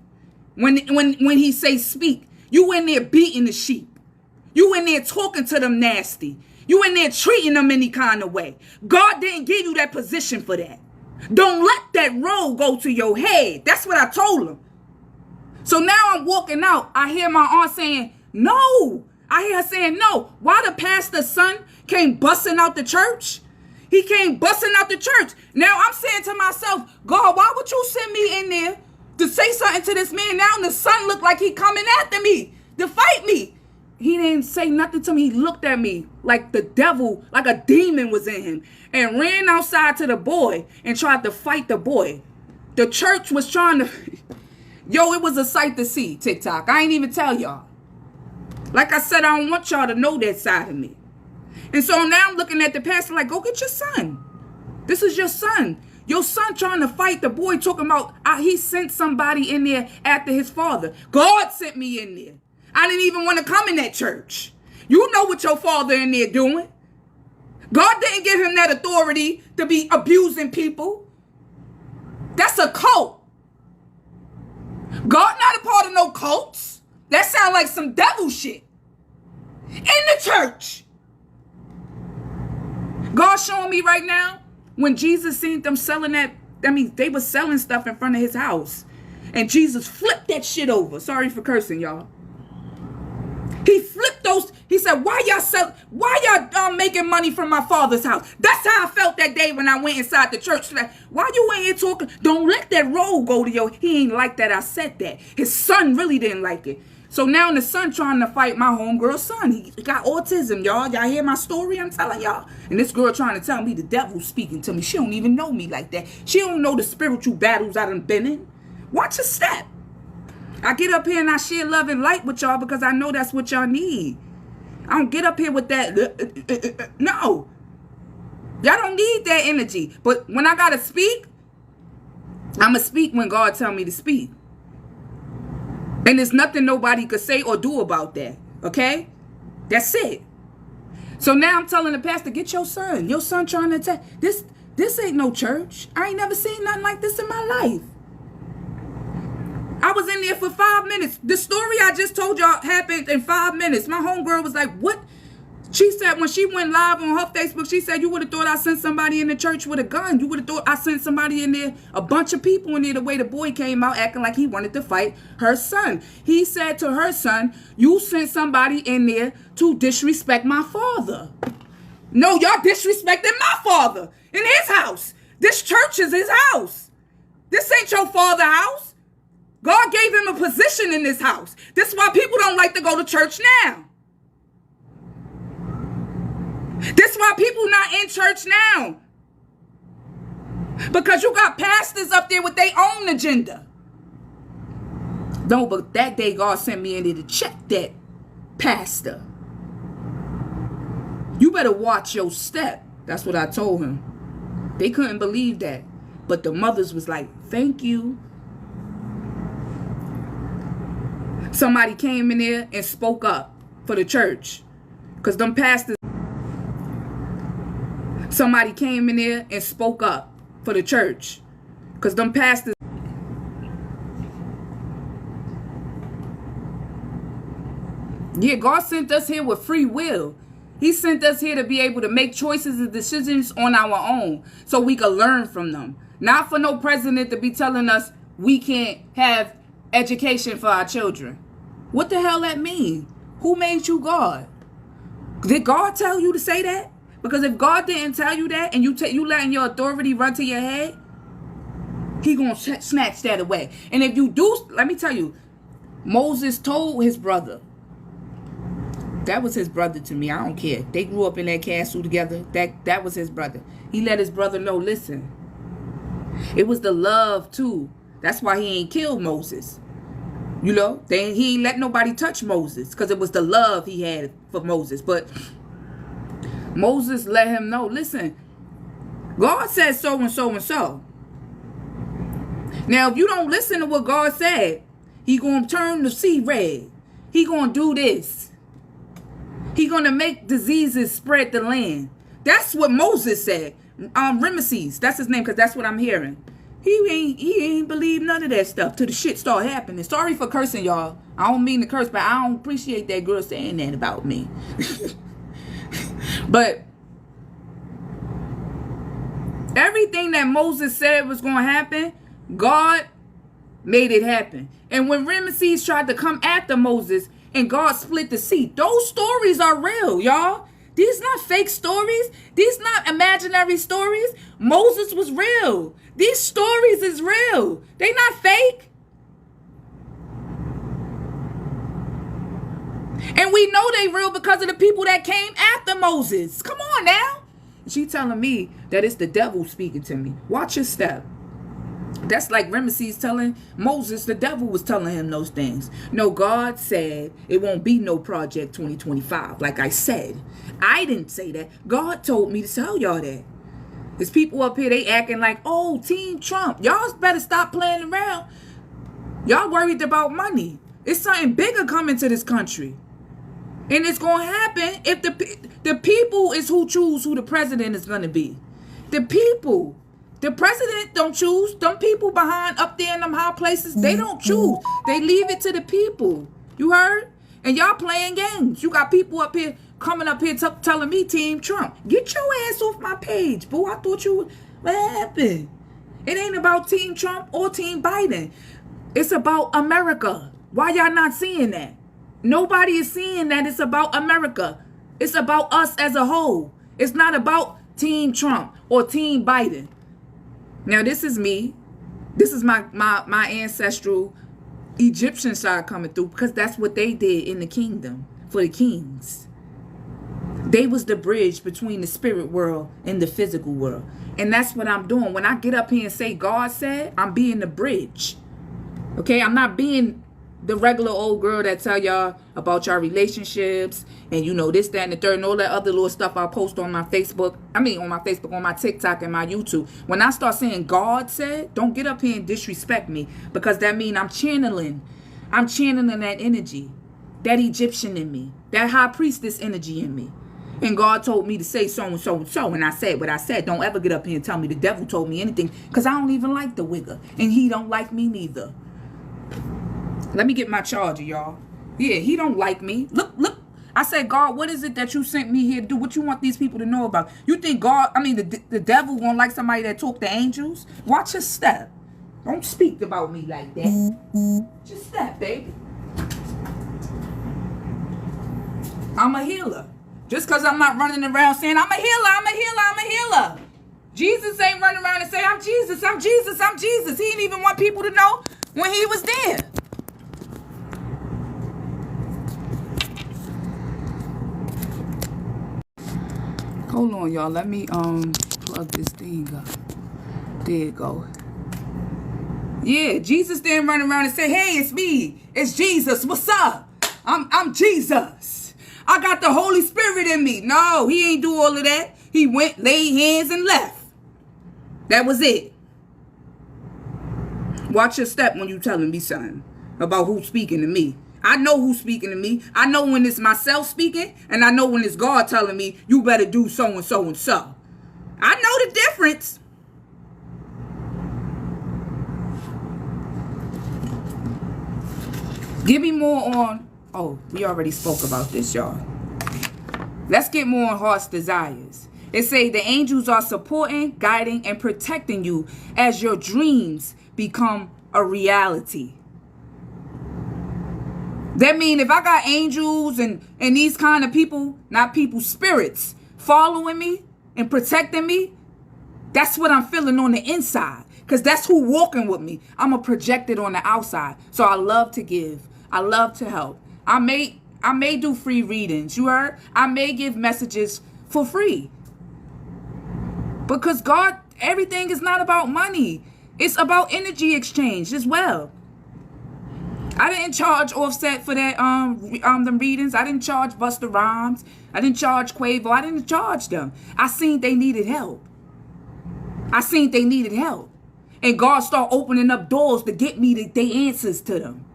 When he say speak, you in there beating the sheep. You in there talking to them nasty. You in there treating them any kind of way. God didn't give you that position for that. Don't let that roll go to your head. That's what I told him. So now I'm walking out. I hear my aunt saying, no. I hear her saying, no. Why the pastor's son came busting out the church? He came busting out the church. Now I'm saying to myself, God, why would you send me in there to say something to this man? Now the son look like he coming after me to fight me. He didn't say nothing to me. He looked at me like the devil, like a demon was in him, and ran outside to the boy and tried to fight the boy. The church was trying to... Yo, it was a sight to see, TikTok. I ain't even tell y'all. Like I said, I don't want y'all to know that side of me. And so now I'm looking at the pastor like, go get your son. This is your son. Your son trying to fight the boy, talking about he sent somebody in there after his father. God sent me in there. I didn't even want to come in that church. You know what your father in there doing. God didn't give him that authority to be abusing people. That's a cult. God not a part of no cults. That sound like some devil shit. In the church. God showing me right now, when Jesus seen them selling that, they were selling stuff in front of his house. And Jesus flipped that shit over. Sorry for cursing, y'all. He flipped those. He said, why y'all making money from my father's house? That's how I felt that day when I went inside the church. Like, why you ain't here talking? Don't let that roll go to your... He ain't like that I said that. His son really didn't like it. So now the son trying to fight my homegirl's son. He got autism, y'all. Y'all hear my story I'm telling y'all? And this girl trying to tell me the devil's speaking to me. She don't even know me like that. She don't know the spiritual battles I done been in. Watch your step. I get up here and I share love and light with y'all because I know that's what y'all need. I don't get up here with that. No. Y'all don't need that energy. But when I got to speak, I'm going to speak when God tell me to speak. And there's nothing nobody could say or do about that. Okay? That's it. So now I'm telling the pastor, get your son. Your son trying to attack. This ain't no church. I ain't never seen nothing like this in my life. I was in there for 5 minutes. The story I just told y'all happened in 5 minutes. My homegirl was like, what? She said when she went live on her Facebook, she said, you would have thought I sent somebody in the church with a gun. You would have thought I sent somebody in there, a bunch of people in there, the way the boy came out acting like he wanted to fight her son. He said to her son, you sent somebody in there to disrespect my father. No, y'all disrespecting my father in his house. This church is his house. This ain't your father's house. God gave him a position in this house. This is why people don't like to go to church now. This is why people not in church now. Because you got pastors up there with their own agenda. No, but that day God sent me in there to check that pastor. You better watch your step. That's what I told him. They couldn't believe that. But the mothers was like, thank you. Somebody came in there and spoke up for the church. Because them pastors... Somebody came in there and spoke up for the church. Because them pastors... Yeah, God sent us here with free will. He sent us here to be able to make choices and decisions on our own. So we can learn from them. Not for no president to be telling us we can't have education for our children. What the hell that mean? Who made you God? Did God tell you to say that? Because if God didn't tell you that and you letting your authority run to your head, he gonna snatch that away. And if you do, let me tell you, Moses told his brother. That was his brother to me. I don't care. They grew up in that castle together. That was his brother. He let his brother know, listen, it was the love too. That's why he ain't killed Moses. You know, he ain't let nobody touch Moses because it was the love he had for Moses. But Moses let him know, listen, God said so and so and so. Now, if you don't listen to what God said, he going to turn the sea red. He going to do this. He gonna make diseases spread the land. That's what Moses said. Ramesses, that's his name, because that's what I'm hearing. He ain't believe none of that stuff till the shit start happening. Sorry for cursing, y'all. I don't mean to curse, but I don't appreciate that girl saying that about me. But everything that Moses said was going to happen, God made it happen. And when Ramesses tried to come after Moses and God split the sea, those stories are real, y'all. These not fake stories. These not imaginary stories. Moses was real. These stories is real. They not fake. And we know they real because of the people that came after Moses. Come on now. She telling me that it's the devil speaking to me. Watch your step. That's like Ramesses telling Moses the devil was telling him those things. No, God said it won't be no Project 2025. Like I said, I didn't say that. God told me to tell y'all that. There's people up here, they acting like, oh, Team Trump. Y'all better stop playing around. Y'all worried about money. It's something bigger coming to this country. And it's going to happen if the people is who choose who the president is going to be. The people. The president don't choose. Them people behind up there in them high places, they don't choose. They leave it to the people. You heard? And y'all playing games. You got people up here coming up here telling me Team Trump. Get your ass off my page, boo. I thought you would. What happened? It ain't about Team Trump or Team Biden. It's about America. Why y'all not seeing that? Nobody is seeing that it's about America. It's about us as a whole. It's not about Team Trump or Team Biden. Now, this is me. This is my ancestral Egyptian side coming through, because that's what they did in the kingdom for the kings. They was the bridge between the spirit world and the physical world. And that's what I'm doing. When I get up here and say God said, I'm being the bridge. Okay? I'm not being the regular old girl that tell y'all about y'all relationships and, you know, this, that, and the third, and all that other little stuff I post on my Facebook. I mean, on my Facebook, on my TikTok, and my YouTube. When I start saying God said, don't get up here and disrespect me, because that means I'm channeling that energy, that Egyptian in me, that high priestess energy in me. And God told me to say so and so and so, and I said what I said. Don't ever get up here and tell me the devil told me anything, because I don't even like the wigger, and he don't like me neither. Let me get my charger, y'all. Yeah, he don't like me. Look. I said, God, what is it that you sent me here to do? What you want these people to know about? You think God, the devil gonna like somebody that talk to angels? Watch your step. Don't speak about me like that. Just step, baby. I'm a healer. Just because I'm not running around saying, I'm a healer. Jesus ain't running around and say, I'm Jesus. He didn't even want people to know when he was there. Hold on, y'all. Let me plug this thing up. There you go. Yeah, Jesus didn't run around and say, hey, it's me. It's Jesus. What's up? I'm Jesus. I got the Holy Spirit in me. No, he ain't do all of that. He went, laid hands, and left. That was it. Watch your step when you telling me something about who's speaking to me. I know who's speaking to me. I know when it's myself speaking, and I know when it's God telling me, you better do so and so and so. I know the difference. Give me more on, oh, we already spoke about this, y'all. Let's get more on heart's desires. It say the angels are supporting, guiding, and protecting you as your dreams become a reality. That mean if I got angels and these kind of people, not people, spirits, following me and protecting me, that's what I'm feeling on the inside. Because that's who walking with me. I'm a projected on the outside. So I love to give. I love to help. I may do free readings. You heard? I may give messages for free. Because God, everything is not about money. It's about energy exchange as well. I didn't charge Offset for that them readings. I didn't charge Busta Rhymes. I didn't charge Quavo. I didn't charge them. I seen they needed help. And God started opening up doors to get me the answers to them.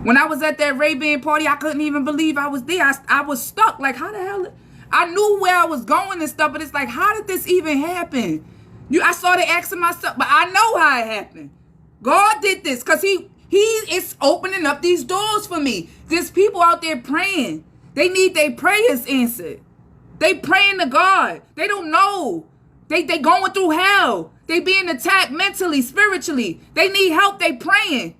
When I was at that Ray-Ban party, I couldn't even believe I was there. I was stuck. Like, how the hell? I knew where I was going and stuff, but it's like, how did this even happen? I started asking myself, but I know how it happened. God did this because he is opening up these doors for me. There's people out there praying. They need their prayers answered. They praying to God. They don't know. They going through hell. They being attacked mentally, spiritually. They need help. They praying.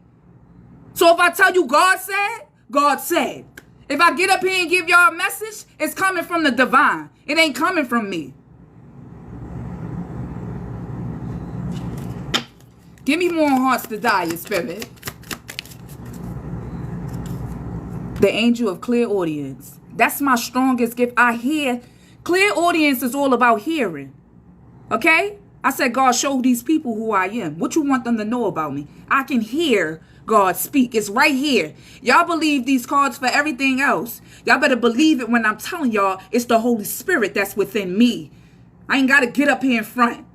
So if I tell you God said, God said. If I get up here and give y'all a message, it's coming from the divine. It ain't coming from me. Give me more Hearts Desire, Spirit. The angel of clear audience. That's my strongest gift. I hear. Clear audience is all about hearing. Okay? I said, God, show these people who I am. What you want them to know about me? I can hear God speak. It's right here. Y'all believe these cards for everything else. Y'all better believe it when I'm telling y'all it's the Holy Spirit that's within me. I ain't got to get up here in front.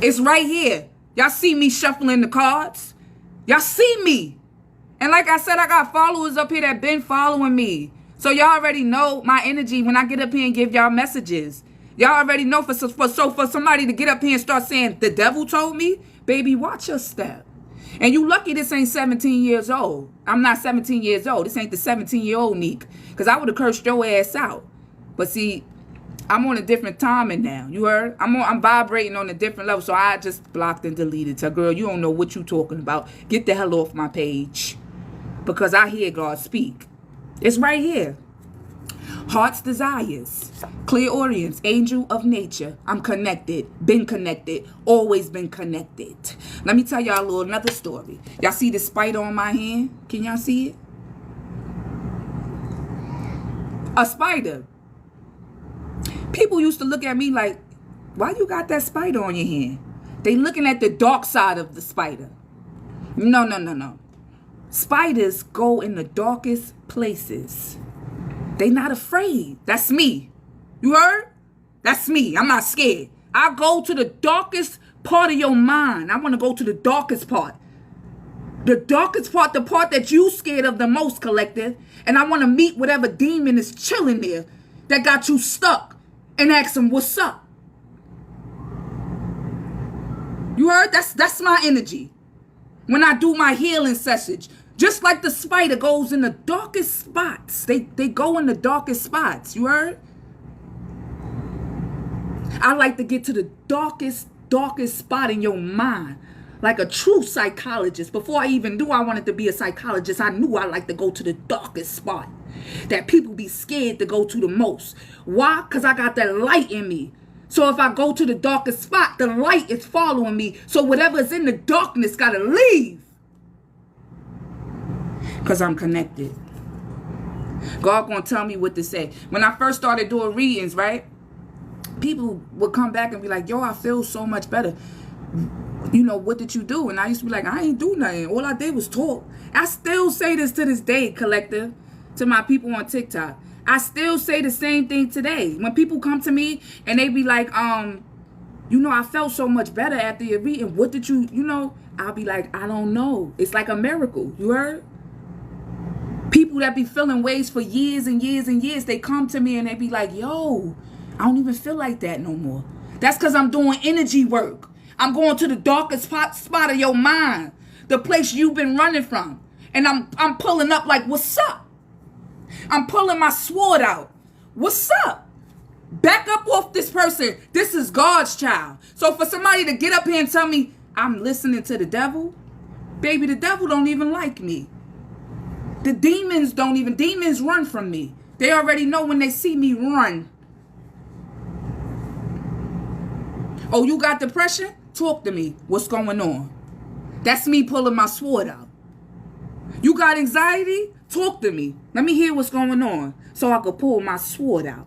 It's right here. Y'all see me shuffling the cards? Y'all see me. And like I said, I got followers up here that been following me. So y'all already know my energy when I get up here and give y'all messages. Y'all already know for somebody to get up here and start saying, the devil told me, baby, watch your step. And you lucky this ain't 17 years old. I'm not 17 years old. This ain't the 17-year-old Neek. Because I would have cursed your ass out. But see, I'm on a different timing now. You heard? I'm vibrating on a different level. So I just blocked and deleted. So girl, you don't know what you talking about. Get the hell off my page. Because I hear God speak. It's right here. Heart's desires. Clear audience. Angel of nature. I'm connected. Been connected. Always been connected. Let me tell y'all another story. Y'all see the spider on my hand? Can y'all see it? A spider. People used to look at me like, why you got that spider on your hand? They looking at the dark side of the spider. No. Spiders go in the darkest places. They not afraid. That's me. You heard? That's me. I'm not scared. I go to the darkest part of your mind. I want to go to the darkest part. The darkest part, the part that you scared of the most, collective. And I want to meet whatever demon is chilling there that got you stuck and ask them, what's up? You heard? That's my energy. When I do my healing session, just like the spider goes in the darkest spots. They go in the darkest spots. You heard? I like to get to the darkest spot in your mind. Like a true psychologist. Before I even knew I wanted to be a psychologist, I knew I like to go to the darkest spot that people be scared to go to the most. Why? Because I got that light in me. So if I go to the darkest spot, the light is following me. So whatever's in the darkness got to leave. Because I'm connected. God gonna tell me what to say. When I first started doing readings, right? People would come back and be like, yo, I feel so much better. You know, what did you do? And I used to be like, I ain't do nothing. All I did was talk. I still say this to this day, collective, to my people on TikTok. I still say the same thing today. When people come to me and they be like, you know, I felt so much better after your reading. What did you know? I'll be like, I don't know. It's like a miracle. You heard? People that be feeling ways for years and years and years, they come to me and they be like, yo, I don't even feel like that no more. That's because I'm doing energy work. I'm going to the darkest spot of your mind, the place you've been running from. And I'm pulling up like, what's up? I'm pulling my sword out. What's up? Back up off this person. This is God's child. So for somebody to get up here and tell me I'm listening to the devil, baby, the devil don't even like me. The demons demons run from me. They already know when they see me run. Oh, you got depression? Talk to me. What's going on? That's me pulling my sword out. You got anxiety? Talk to me. Let me hear what's going on so I could pull my sword out.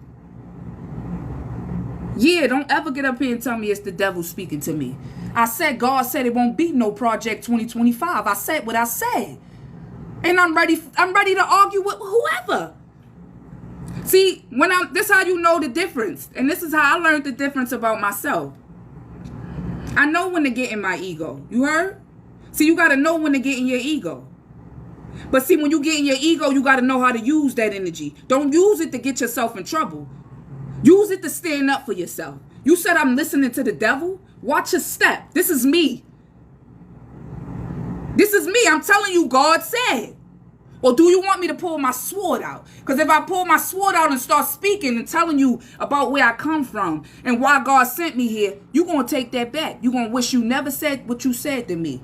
Yeah, don't ever get up here and tell me it's the devil speaking to me. I said God said it won't be no Project 2025. I said what I said. And I'm ready to argue with whoever. See, this is how you know the difference. And this is how I learned the difference about myself. I know when to get in my ego. You heard? See, you got to know when to get in your ego. But see, when you get in your ego, you got to know how to use that energy. Don't use it to get yourself in trouble. Use it to stand up for yourself. You said I'm listening to the devil? Watch your step. This is me. This is me. I'm telling you, God said. Or do you want me to pull my sword out? Because if I pull my sword out and start speaking and telling you about where I come from and why God sent me here, you're going to take that back. You're going to wish you never said what you said to me.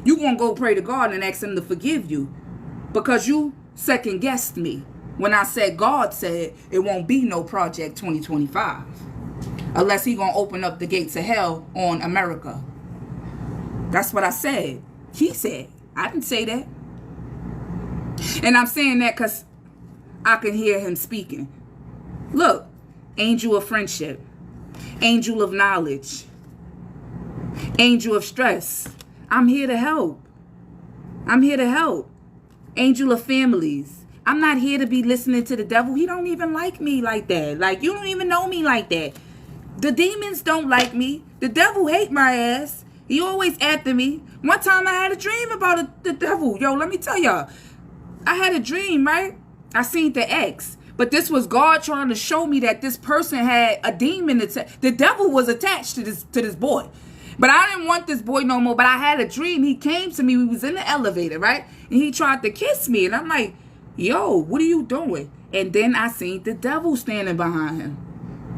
You're going to go pray to God and ask him to forgive you because you second guessed me when I said God said it won't be no Project 2025 unless he going to open up the gates of hell on America. That's what I said. He said. I didn't say that. And I'm saying that because I can hear him speaking. Look, angel of friendship, angel of knowledge, angel of stress. I'm here to help. I'm here to help. Angel of families. I'm not here to be listening to the devil. He don't even like me like that. Like, you don't even know me like that. The demons don't like me. The devil hate my ass. He always after me. One time I had a dream about the devil. Yo, let me tell y'all. I had a dream, right? I seen the ex. But this was God trying to show me that this person had a demon. The devil was attached to this boy. But I didn't want this boy no more. But I had a dream. He came to me. We was in the elevator, right? And he tried to kiss me. And I'm like, yo, what are you doing? And then I seen the devil standing behind him.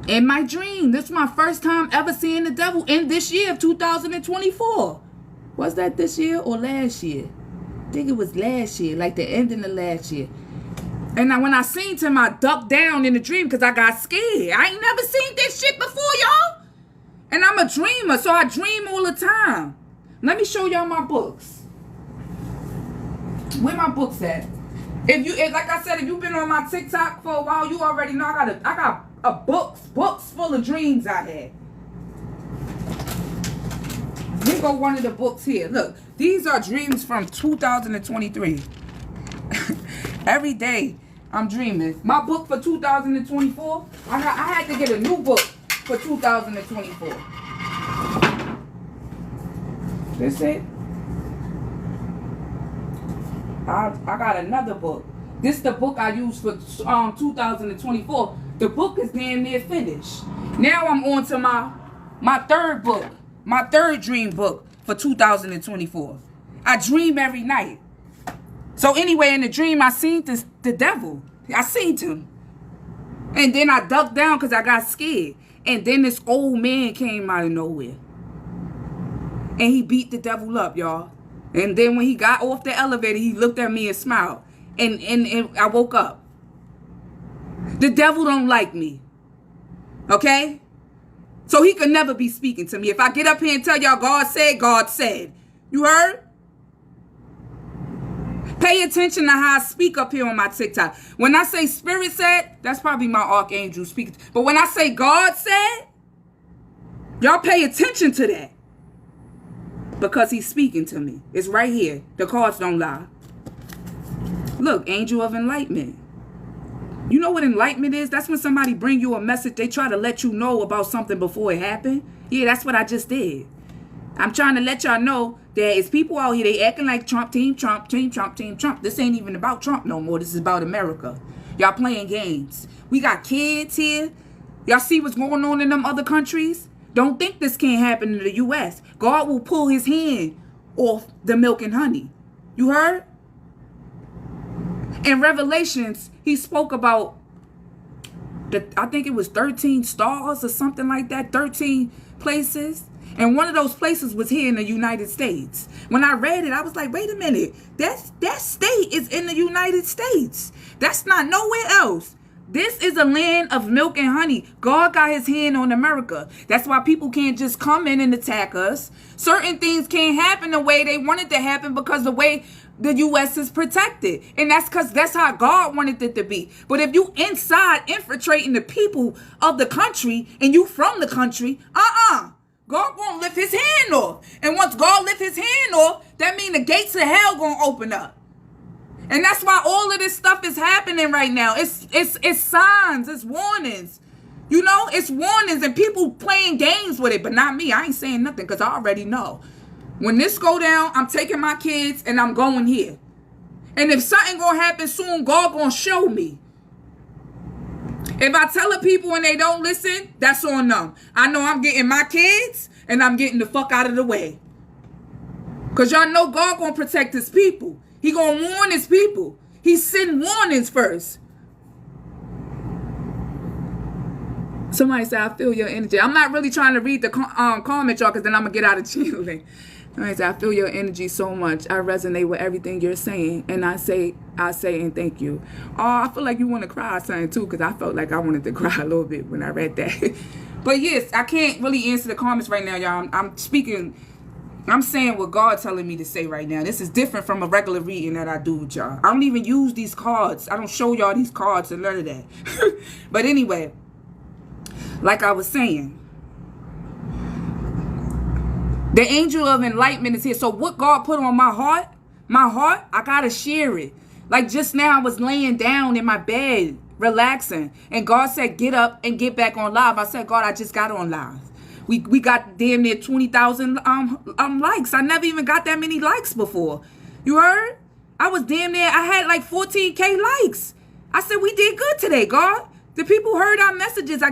In my dream. This is my first time ever seeing the devil in this year of 2024. Was that this year or last year? I think it was last year, like the ending of last year. And when I seen him, I ducked down in the dream because I got scared. I ain't never seen this shit before, y'all. And I'm a dreamer, so I dream all the time. Let me show y'all my books. Where my books at? Like I said, if you've been on my TikTok for a while, you already know I got a books full of dreams I had. Here go one of the books here. Look, these are dreams from 2023. Every day I'm dreaming. My book for 2024, I had to get a new book for 2024. This it? I got another book. This is the book I used for 2024. The book is damn near finished. Now I'm on to my third book. My third dream book for 2024. I dream every night. So anyway, in the dream, I seen the devil. I seen him. And then I ducked down because I got scared. And then this old man came out of nowhere. And he beat the devil up, y'all. And then when he got off the elevator, he looked at me and smiled. And I woke up. The devil don't like me. Okay? So he could never be speaking to me. If I get up here and tell y'all God said, God said. You heard? Pay attention to how I speak up here on my TikTok. When I say Spirit said, that's probably my archangel speaking. But when I say God said, y'all pay attention to that. Because he's speaking to me. It's right here. The cards don't lie. Look, angel of enlightenment. You know what enlightenment is? That's when somebody bring you a message. They try to let you know about something before it happened. Yeah, that's what I just did. I'm trying to let y'all know that it's people out here, they acting like Trump, team Trump, team Trump, team Trump. This ain't even about Trump no more. This is about America. Y'all playing games. We got kids here. Y'all see what's going on in them other countries? Don't think this can't happen in the U.S. God will pull his hand off the milk and honey. You heard? In Revelations, he spoke about, I think it was 13 stars or something like that, 13 places. And one of those places was here in the United States. When I read it, I was like, wait a minute. That state is in the United States. That's not nowhere else. This is a land of milk and honey. God got his hand on America. That's why people can't just come in and attack us. Certain things can't happen the way they want it to happen because the way the U.S. is protected. And that's because that's how God wanted it to be. But if you inside infiltrating the people of the country and you from the country, God won't lift his hand off. And once God lift his hand off, that means the gates of hell gonna open up. And that's why all of this stuff is happening right now. It's signs, it's warnings. You know, it's warnings and people playing games with it, but not me. I ain't saying nothing because I already know. When this go down, I'm taking my kids and I'm going here. And if something gonna happen soon, God gonna show me. If I tell the people and they don't listen, that's on them. I know I'm getting my kids and I'm getting the fuck out of the way. Because y'all know God gonna protect his people. He gonna warn his people. He send warnings first. Somebody said, I feel your energy. I'm not really trying to read the comment, y'all, because then I'm going to get out of channeling. Somebody said, I feel your energy so much. I resonate with everything you're saying. And I say and thank you. Oh, I feel like you want to cry or something, too, because I felt like I wanted to cry a little bit when I read that. But, yes, I can't really answer the comments right now, y'all. I'm speaking... I'm saying what God's telling me to say right now. This is different from a regular reading that I do with y'all. I don't even use these cards. I don't show y'all these cards and none of that. But anyway, like I was saying, the angel of enlightenment is here. So what God put on my heart, I got to share it. Like just now I was laying down in my bed, relaxing. And God said, get up and get back on live. I said, God, I just got on live. We got damn near 20,000 likes. I never even got that many likes before. You heard? I was damn near, I had like 14K likes. I said, we did good today, God. The people heard our messages. I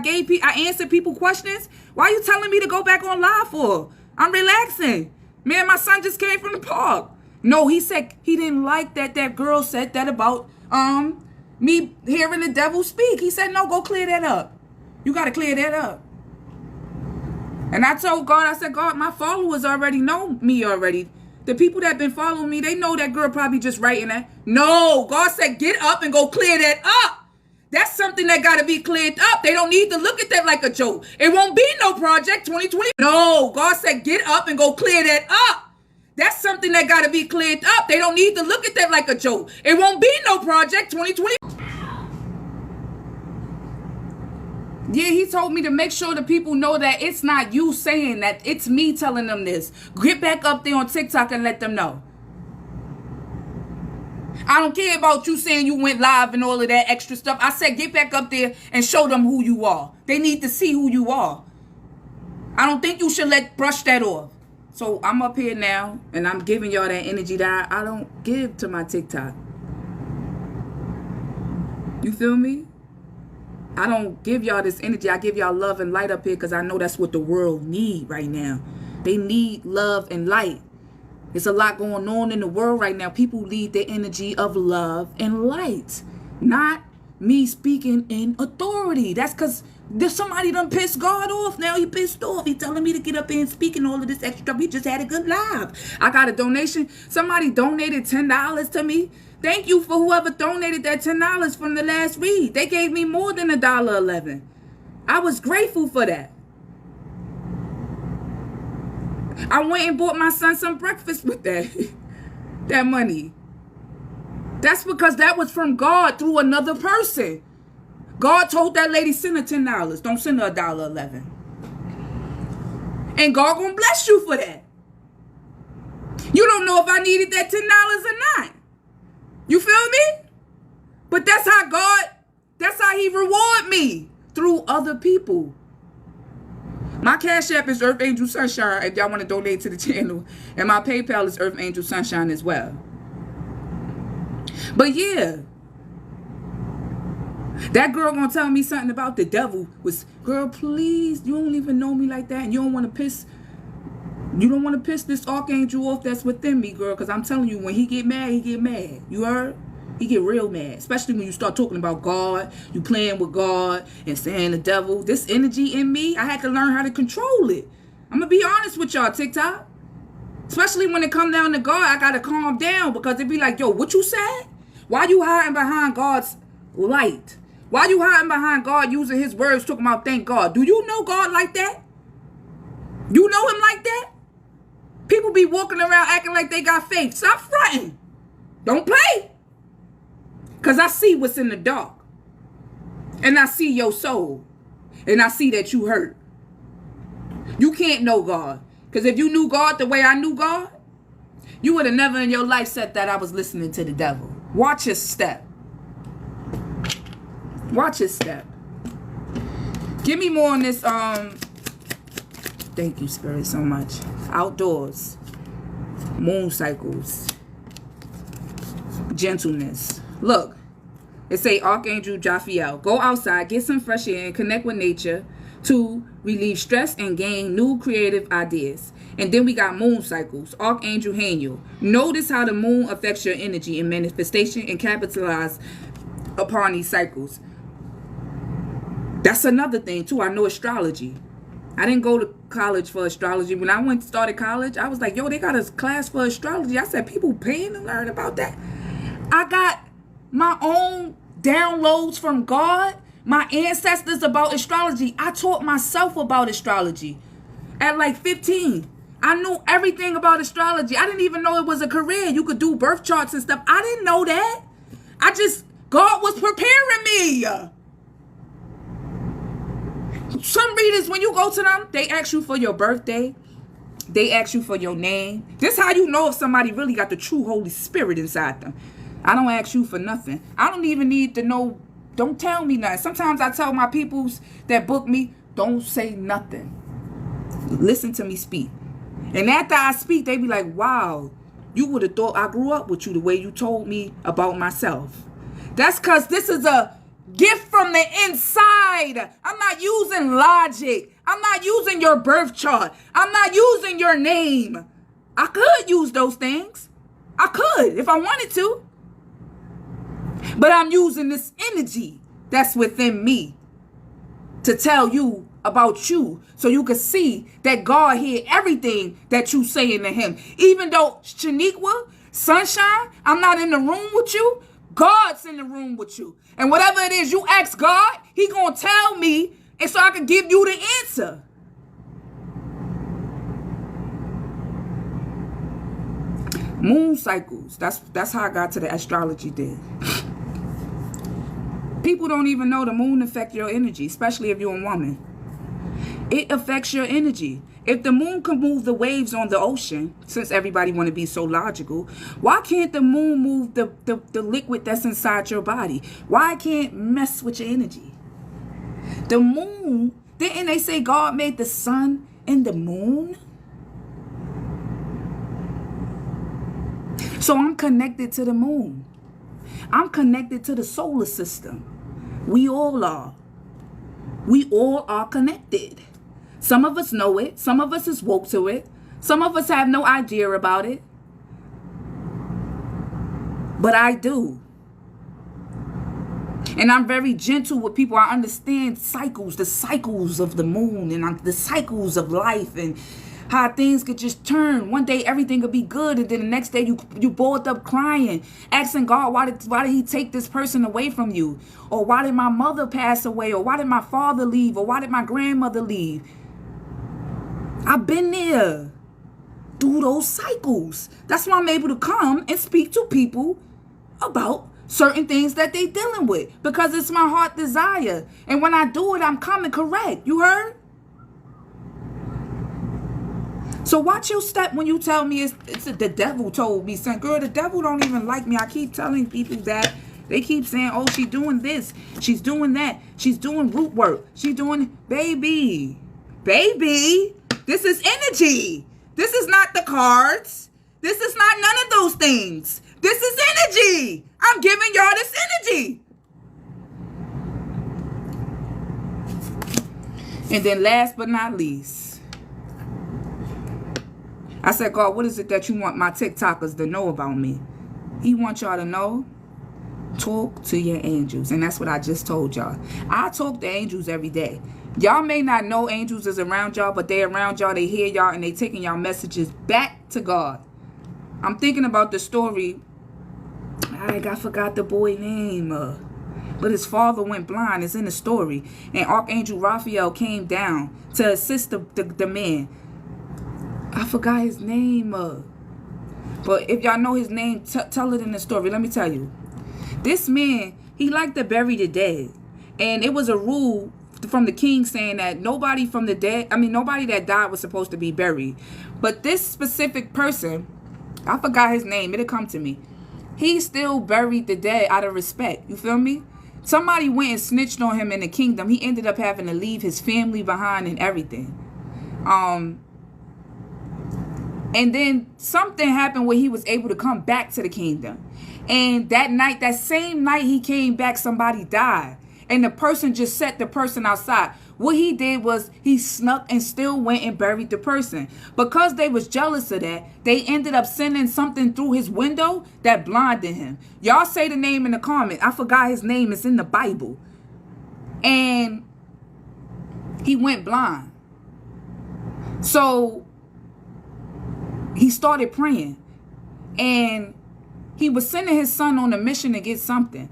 answered people questions. Why are you telling me to go back on live for? I'm relaxing. Man, my son just came from the park. No, he said he didn't like that girl said that about me hearing the devil speak. He said, no, go clear that up. You got to clear that up. And I told God, I said, God, my followers already know me already. The people that been following me, they know that girl probably just writing that. No, God said, get up and go clear that up. That's something that got to be cleared up. They don't need to look at that like a joke. It won't be no Project 2020. No, God said, get up and go clear that up. That's something that got to be cleared up. They don't need to look at that like a joke. It won't be no Project 2020. Yeah, he told me to make sure the people know that it's not you saying that. It's me telling them this. Get back up there on TikTok and let them know. I don't care about you saying you went live and all of that extra stuff. I said get back up there and show them who you are. They need to see who you are. I don't think you should brush that off. So I'm up here now and I'm giving y'all that energy that I don't give to my TikTok. You feel me? I don't give y'all this energy. I give y'all love and light up here because I know that's what the world need right now. They need love and light. There's a lot going on in the world right now. People need the energy of love and light. Not me speaking in authority. That's because there's somebody done pissed God off. Now he pissed off. He telling me to get up there and speak and all of this extra stuff. We just had a good live. I got a donation. Somebody donated $10 to me. Thank you for whoever donated that $10 from the last read. They gave me more than $1.11. I was grateful for that. I went and bought my son some breakfast with that money. That's because that was from God through another person. God told that lady, send her $10. Don't send her $1.11. And God gonna bless you for that. You don't know if I needed that $10 or not. You feel me? But that's how he reward me, through other people. My Cash App is Earth Angel Sunshine if y'all want to donate to the channel. And my PayPal is Earth Angel Sunshine as well. But yeah. That girl gonna tell me something about the devil was, girl, please, you don't even know me like that. And you don't want to piss this archangel off that's within me, girl. Because I'm telling you, when he get mad, he get mad. You heard? He get real mad. Especially when you start talking about God. You playing with God and saying the devil. This energy in me, I had to learn how to control it. I'm going to be honest with y'all, TikTok. Especially when it come down to God, I got to calm down. Because it be like, yo, what you said? Why you hiding behind God's light? Why you hiding behind God using his words talking about thank God? Do you know God like that? You know him like that? People be walking around acting like they got faith. Stop fronting. Don't play. Because I see what's in the dark. And I see your soul. And I see that you hurt. You can't know God. Because if you knew God the way I knew God, you would have never in your life said that I was listening to the devil. Watch his step. Watch his step. Give me more on this. Thank you, Spirit, so much. Outdoors. Moon cycles. gentleness. Look, it say Archangel Jophiel, go outside, get some fresh air, and connect with nature to relieve stress and gain new creative ideas. And then we got moon cycles. Archangel Haniel, notice how the moon affects your energy and manifestation and capitalize upon these cycles. That's another thing too. I know astrology. I didn't go to college for astrology. When I started college, I was like, yo, they got a class for astrology. I said, people paying to learn about that? I got my own downloads from God, my ancestors about astrology. I taught myself about astrology at like 15. I knew everything about astrology. I didn't even know it was a career. You could do birth charts and stuff. I didn't know that. God was preparing me. Some readers, when you go to them, they ask you for your birthday. They ask you for your name. This is how you know if somebody really got the true Holy Spirit inside them. I don't ask you for nothing. I don't even need to know. Don't tell me nothing. Sometimes I tell my peoples that book me, don't say nothing. Listen to me speak. And after I speak, they be like, wow, you would have thought I grew up with you the way you told me about myself. That's because this is a gift from the inside. I'm not using logic. I'm not using your birth chart. I'm not using your name. I could use those things. I could if I wanted to. But I'm using this energy that's within me to tell you about you so you can see that God hear everything that you saying to him. Even though Shaniqua, Sunshine, I'm not in the room with you, God's in the room with you. And whatever it is you ask God, he gonna tell me, and so I can give you the answer. Moon cycles. That's how I got to the astrology thing. People don't even know the moon affects your energy, especially if you're a woman. It affects your energy. If the moon can move the waves on the ocean, since everybody want to be so logical, why can't the moon move the liquid that's inside your body? Why can't mess with your energy? The moon, didn't they say God made the sun and the moon? So I'm connected to the moon. I'm connected to the solar system. We all are. We all are connected. Some of us know it. Some of us is woke to it. Some of us have no idea about it. But I do. And I'm very gentle with people. I understand cycles, the cycles of the moon and the cycles of life and how things could just turn. One day everything could be good, and then the next day you bored up crying, asking God, why did he take this person away from you? Or why did my mother pass away? Or why did my father leave? Or why did my grandmother leave? I've been there through those cycles. That's why I'm able to come and speak to people about certain things that they dealing with, because it's my heart desire. And when I do it, I'm coming correct. You heard? So watch your step when you tell me it's the devil told me. Son, girl, the devil don't even like me. I keep telling people that. They keep saying, oh, she's doing this. She's doing that. She's doing root work. She's doing, baby. This is energy. This is not the cards. This is not none of those things. This is energy. I'm giving y'all this energy. And then last but not least, I said, God, what is it that you want my TikTokers to know about me? He wants y'all to know, talk to your angels. And that's what I just told y'all. I talk to angels every day. Y'all may not know angels is around y'all, but they around y'all, they hear y'all, and they taking y'all messages back to God. I'm thinking about the story. I forgot the boy name. But his father went blind. It's in the story. And Archangel Raphael came down to assist the man. I forgot his name. But if y'all know his name, tell it in the story. Let me tell you. This man, he liked to bury the dead. And it was a rule from the king saying that nobody that died was supposed to be buried. But this specific person, I forgot his name. It'll come to me. He still buried the dead out of respect. You feel me? Somebody went and snitched on him in the kingdom. He ended up having to leave his family behind and everything. And And then something happened where he was able to come back to the kingdom. And that night, that same night he came back, somebody died. And the person just set the person outside. What he did was he snuck and still went and buried the person. Because they was jealous of that, they ended up sending something through his window that blinded him. Y'all say the name in the comment. I forgot his name. It's in the Bible. And he went blind. So he started praying. And he was sending his son on a mission to get something.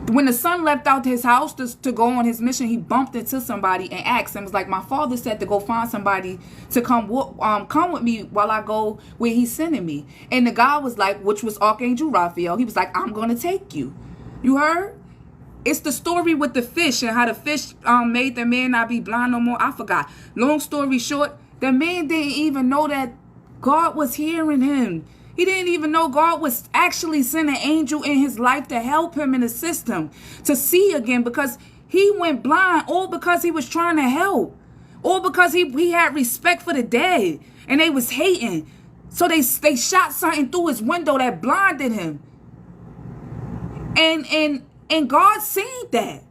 When the son left out his house to go on his mission, he bumped into somebody and asked him, was like, my father said to go find somebody to come with me while I go where he's sending me. And the guy was like, which was Archangel Raphael, he was like, I'm going to take you. You heard? It's the story with the fish and how the fish made the man not be blind no more. I forgot. Long story short, the man didn't even know that God was hearing him. He didn't even know God was actually sending an angel in his life to help him and assist him to see again, because he went blind all because he was trying to help, all because he had respect for the dead and they was hating. So they shot something through his window that blinded him. And God seen that.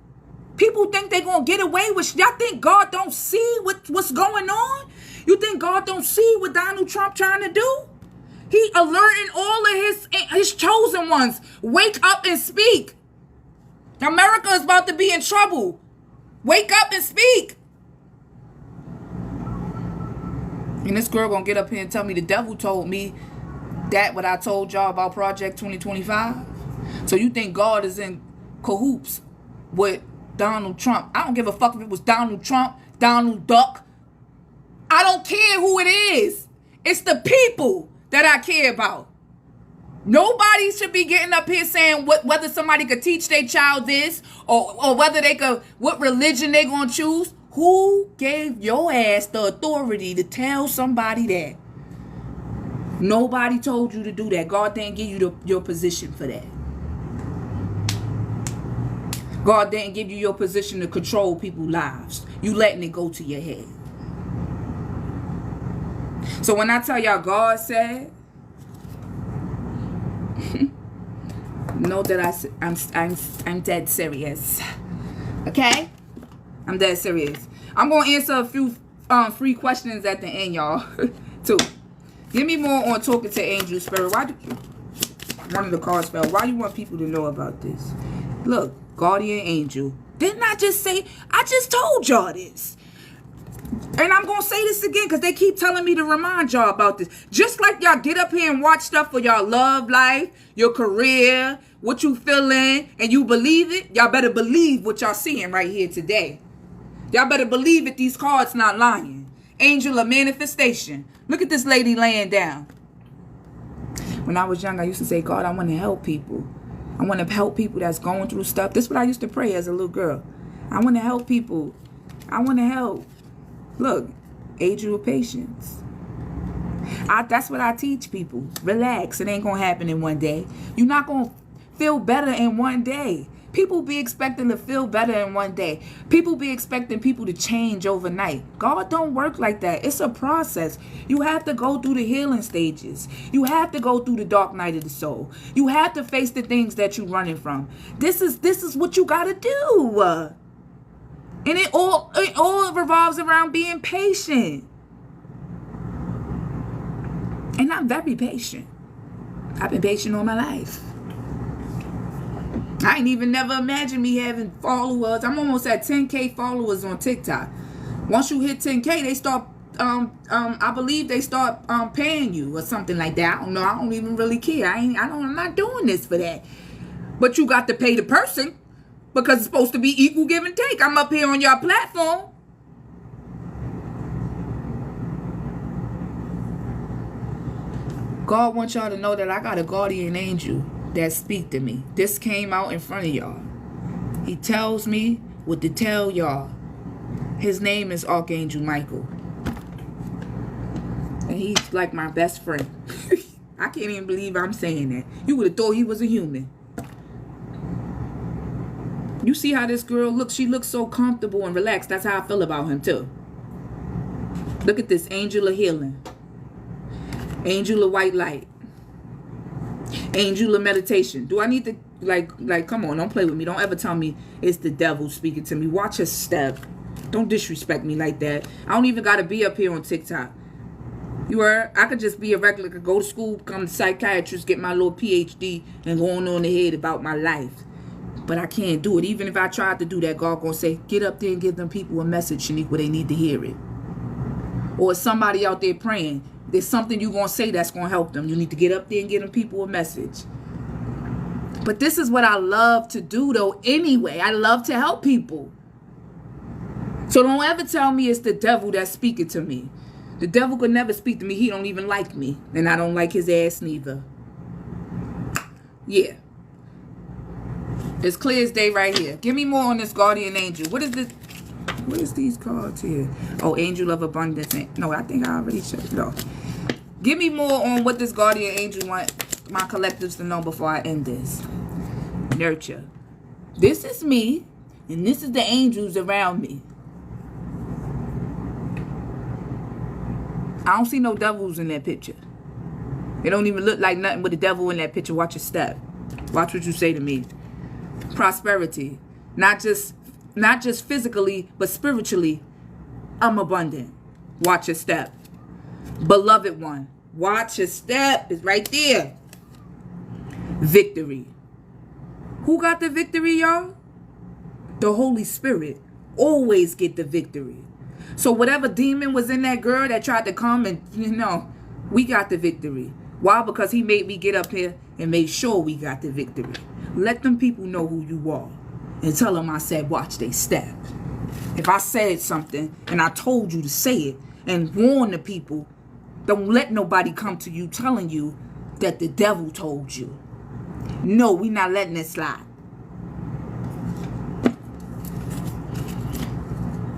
People think they're going to get away with. Y'all think God don't see what's going on? You think God don't see what Donald Trump trying to do? He alerting all of his chosen ones. Wake up and speak. America is about to be in trouble. Wake up and speak. And this girl gonna get up here and tell me the devil told me that what I told y'all about Project 2025. So you think God is in cahoots with Donald Trump? I don't give a fuck if it was Donald Trump, Donald Duck. I don't care who it is. It's the people that I care about. Nobody should be getting up here saying whether somebody could teach their child this or whether they could, what religion they gonna choose. Who gave your ass the authority to tell somebody that? Nobody told you to do that. God didn't give you your position for that. God didn't give you your position to control people's lives. You letting it go to your head. So when I tell y'all God said, know that I'm dead serious. Okay? I'm dead serious. I'm gonna answer a few free questions at the end, y'all. Too. Give me more on talking to angel spirit. Why do one of the cards fell? Why you want people to know about this? Look, guardian angel. Didn't I just say? I just told y'all this. And I'm going to say this again because they keep telling me to remind y'all about this. Just like y'all get up here and watch stuff for y'all love life, your career, what you feeling, and you believe it, y'all better believe what y'all seeing right here today. Y'all better believe that these cards not lying. Angel of manifestation. Look at this lady laying down. When I was young, I used to say, God, I want to help people. I want to help people that's going through stuff. This is what I used to pray as a little girl. I want to help people. I want to help. Look, angel of patience. That's what I teach people. Relax. It ain't going to happen in one day. You're not going to feel better in one day. People be expecting to feel better in one day. People be expecting people to change overnight. God don't work like that. It's a process. You have to go through the healing stages. You have to go through the dark night of the soul. You have to face the things that you're running from. This is what you got to do. And it all revolves around being patient. And I'm very patient. I've been patient all my life. I ain't even never imagined me having followers. I'm almost at 10K followers on TikTok. Once you hit 10K, they start, I believe they start paying you or something like that. I don't know. I don't even really care. I'm not doing this for that. But you got to pay the person. Because it's supposed to be equal give and take. I'm up here on your platform. God wants y'all to know that I got a guardian angel that speak to me. This came out in front of y'all. He tells me what to tell y'all. His name is Archangel Michael. And he's like my best friend. I can't even believe I'm saying that. You would have thought he was a human. You see how this girl looks? She looks so comfortable and relaxed. That's how I feel about him too. Look at this angel of healing. Angel of white light. Angel of meditation. Do I need to, like, come on, don't play with me. Don't ever tell me it's the devil speaking to me. Watch your step. Don't disrespect me like that. I don't even got to be up here on TikTok. You heard? I could just be a regular, could go to school, become a psychiatrist, get my little PhD, and go on ahead about my life. But I can't do it. Even if I tried to do that, God gonna say, get up there and give them people a message, Shaniqua, they need to hear it. Or somebody out there praying. There's something you gonna say that's gonna help them. You need to get up there and give them people a message. But this is what I love to do though anyway. I love to help people. So don't ever tell me it's the devil that's speaking to me. The devil could never speak to me. He don't even like me. And I don't like his ass neither. Yeah. It's clear as day right here. Give me more on this guardian angel. What is this? What is these cards here? Oh, angel of abundance. No, I think I already showed it off. Give me more on what this guardian angel want my collectives to know before I end this. Nurture. This is me, and this is the angels around me. I don't see no devils in that picture. It don't even look like nothing but a devil in that picture. Watch your step. Watch what you say to me. Prosperity. Not just physically, but spiritually. I'm abundant. Watch your step. Beloved one. Watch your step. It's right there. Victory. Who got the victory, y'all? The Holy Spirit. Always get the victory. So whatever demon was in that girl that tried to come and, we got the victory. Why? Because he made me get up here and made sure we got the victory. Let them people know who you are. And tell them I said, watch they step. If I said something and I told you to say it and warn the people, don't let nobody come to you telling you that the devil told you. No, we not letting it slide.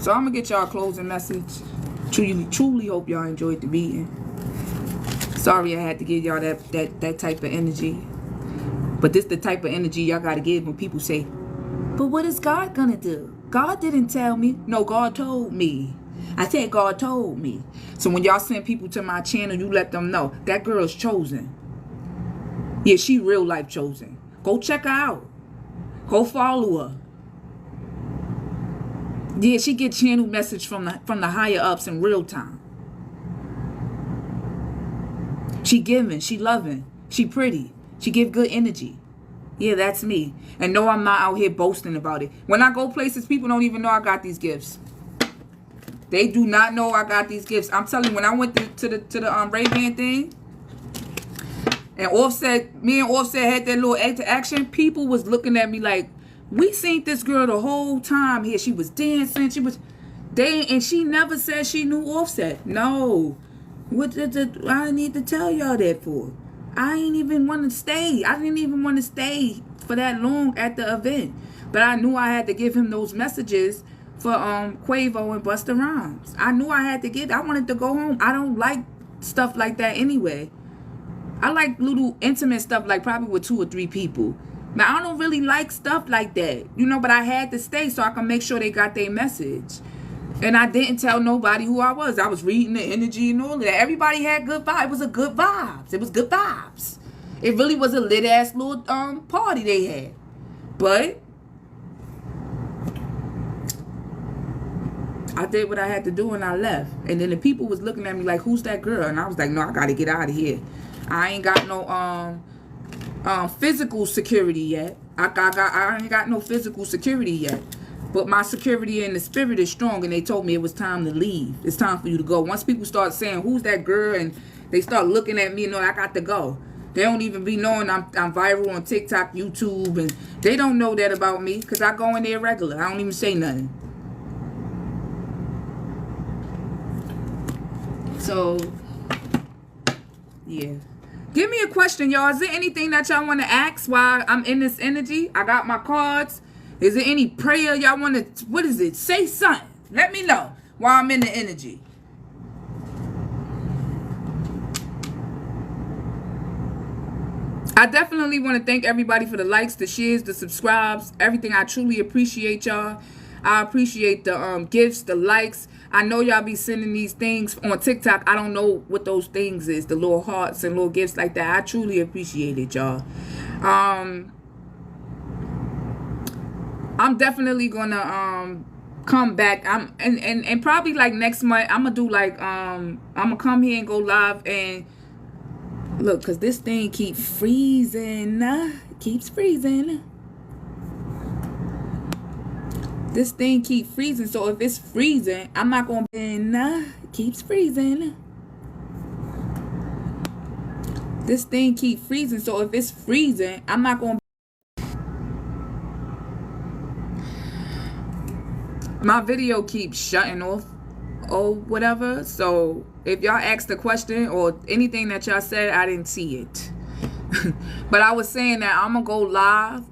So I'm going to get y'all a closing message. Truly hope y'all enjoyed the meeting. Sorry I had to give y'all that type of energy. But this the type of energy y'all got to give when people say, but what is God going to do? God didn't tell me. No, God told me. I said God told me. So when y'all send people to my channel, you let them know that girl's chosen. Yeah, she real life chosen. Go check her out. Go follow her. Yeah, she get channel message from the higher ups in real time. She giving, she loving, she pretty, she give good energy. Yeah, that's me. And no, I'm not out here boasting about it. When I go places, people don't even know I got these gifts. They do not know I got these gifts. I'm telling you, when I went to the Ray-Ban thing, and me and Offset had that little action, people was looking at me like, we seen this girl the whole time here. She was dancing. And she never said she knew Offset. No. What did I need to tell y'all that for? I ain't even want to stay. I didn't even want to stay for that long at the event. But I knew I had to give him those messages for Quavo and Busta Rhymes. I knew I had to get. I wanted to go home. I don't like stuff like that anyway. I like little intimate stuff, like probably with 2 or 3 people. Now, I don't really like stuff like that, but I had to stay so I can make sure they got their message. And I didn't tell nobody who I was. I was reading the energy and all of that. Everybody had good vibes. It was a good vibes. It was good vibes. It really was a lit-ass little party they had. But I did what I had to do and I left. And then the people was looking at me like, who's that girl? And I was like, no, I got to get out of here. I ain't got no physical security yet. I ain't got no physical security yet. But my security in the spirit is strong, and they told me it was time to leave. It's time for you to go. Once people start saying, who's that girl? And they start looking at me and know I got to go. They don't even be knowing I'm viral on TikTok, YouTube, and they don't know that about me because I go in there regular. I don't even say nothing. So, yeah. Give me a question, y'all. Is there anything that y'all want to ask while I'm in this energy? I got my cards. Is there any prayer y'all want to, what is it? Say something. Let me know while I'm in the energy. I definitely want to thank everybody for the likes, the shares, the subscribes, everything. I truly appreciate y'all. I appreciate the gifts, the likes. I know y'all be sending these things on TikTok. I don't know what those things is, the little hearts and little gifts like that. I truly appreciate it, y'all. I'm definitely gonna come back. And probably like next month I'm gonna do like I'm gonna come here and go live and look, cause this thing keeps freezing. Keeps freezing. This thing keeps freezing. So if it's freezing, I'm not gonna be keeps freezing. This thing keeps freezing. So if it's freezing, I'm not gonna. My video keeps shutting off or whatever. So if y'all asked a question or anything that y'all said, I didn't see it. But I was saying that I'm gonna go live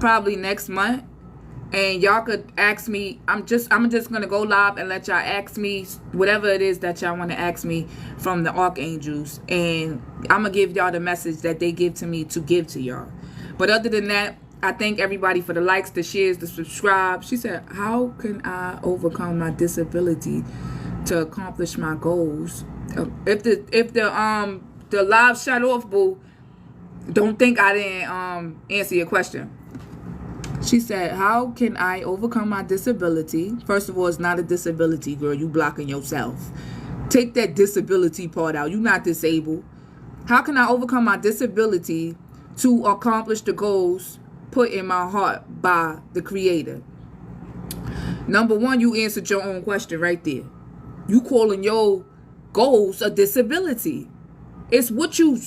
probably next month, and y'all could ask me. I'm just gonna go live and let y'all ask me whatever it is that y'all want to ask me from the archangels, and I'm gonna give y'all the message that they give to me to give to y'all. But other than that, I thank everybody for the likes, the shares, the subscribe. She said, how can I overcome my disability to accomplish my goals? If the live shut off, boo, don't think I didn't answer your question. She said, how can I overcome my disability? First of all, it's not a disability, girl. You blocking yourself. Take that disability part out. You're not disabled. How can I overcome my disability to accomplish the goals put in my heart by the Creator? Number one, you answered your own question right there. You calling your goals a disability. It's what you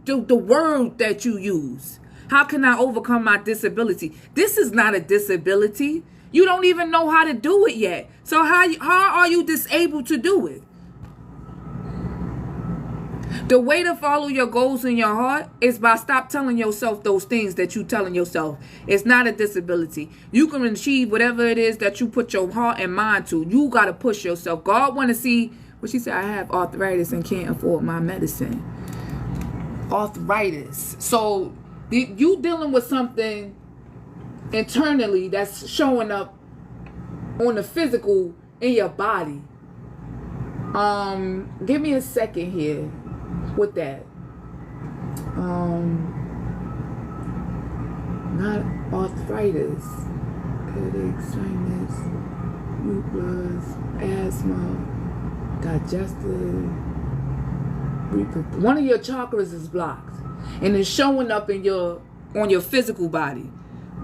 do, the word that you use. How can I overcome my disability? This is not a disability. You don't even know how to do it yet. So how are you disabled to do it? The way to follow your goals in your heart is by stop telling yourself those things that you telling yourself. It's not a disability. You can achieve whatever it is that you put your heart and mind to. You got to push yourself. God want to see, what she said, I have arthritis and can't afford my medicine. Arthritis. So you dealing with something internally that's showing up on the physical in your body. Give me a second here with that. Not arthritis, headache, sinus, lupus, asthma, digestive. One of your chakras is blocked, and it's showing up in on your physical body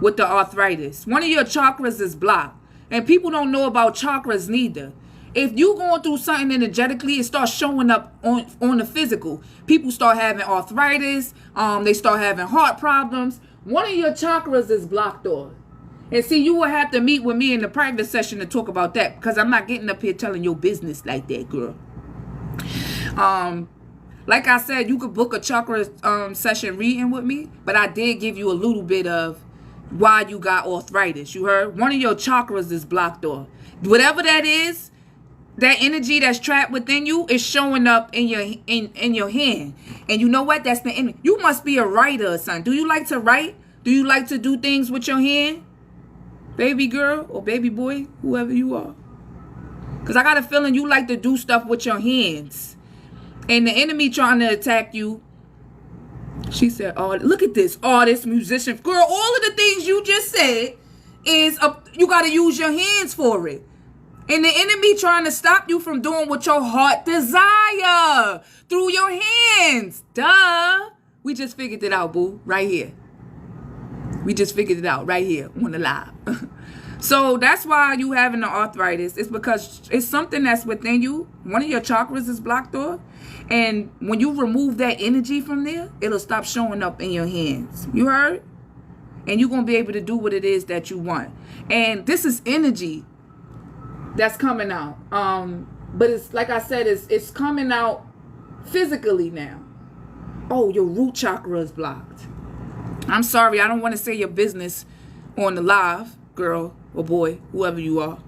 with the arthritis. One of your chakras is blocked, and people don't know about chakras neither. If you going through something energetically, it starts showing up on the physical. People start having arthritis. They start having heart problems. One of your chakras is blocked off. And see, you will have to meet with me in the private session to talk about that, because I'm not getting up here telling your business like that, girl. Like I said, you could book a chakra session reading with me, but I did give you a little bit of why you got arthritis. You heard? One of your chakras is blocked off. Whatever that is, that energy that's trapped within you is showing up in your hand. And you know what? That's the energy. You must be a writer or something. Do you like to write? Do you like to do things with your hand? Baby girl or baby boy, whoever you are. Because I got a feeling you like to do stuff with your hands. And the enemy trying to attack you. She said, oh, look at this artist, musician. Girl, all of the things you just said is you got to use your hands for it. And the enemy trying to stop you from doing what your heart desire through your hands. Duh. We just figured it out, boo. Right here. We just figured it out right here on the live. So that's why you having the arthritis. It's because it's something that's within you. One of your chakras is blocked off. And when you remove that energy from there, it'll stop showing up in your hands. You heard? And you're going to be able to do what it is that you want. And this is energy that's coming out. But it's like I said, it's coming out physically now. Oh, your root chakra is blocked. I'm sorry, I don't want to say your business on the live, girl or boy, whoever you are.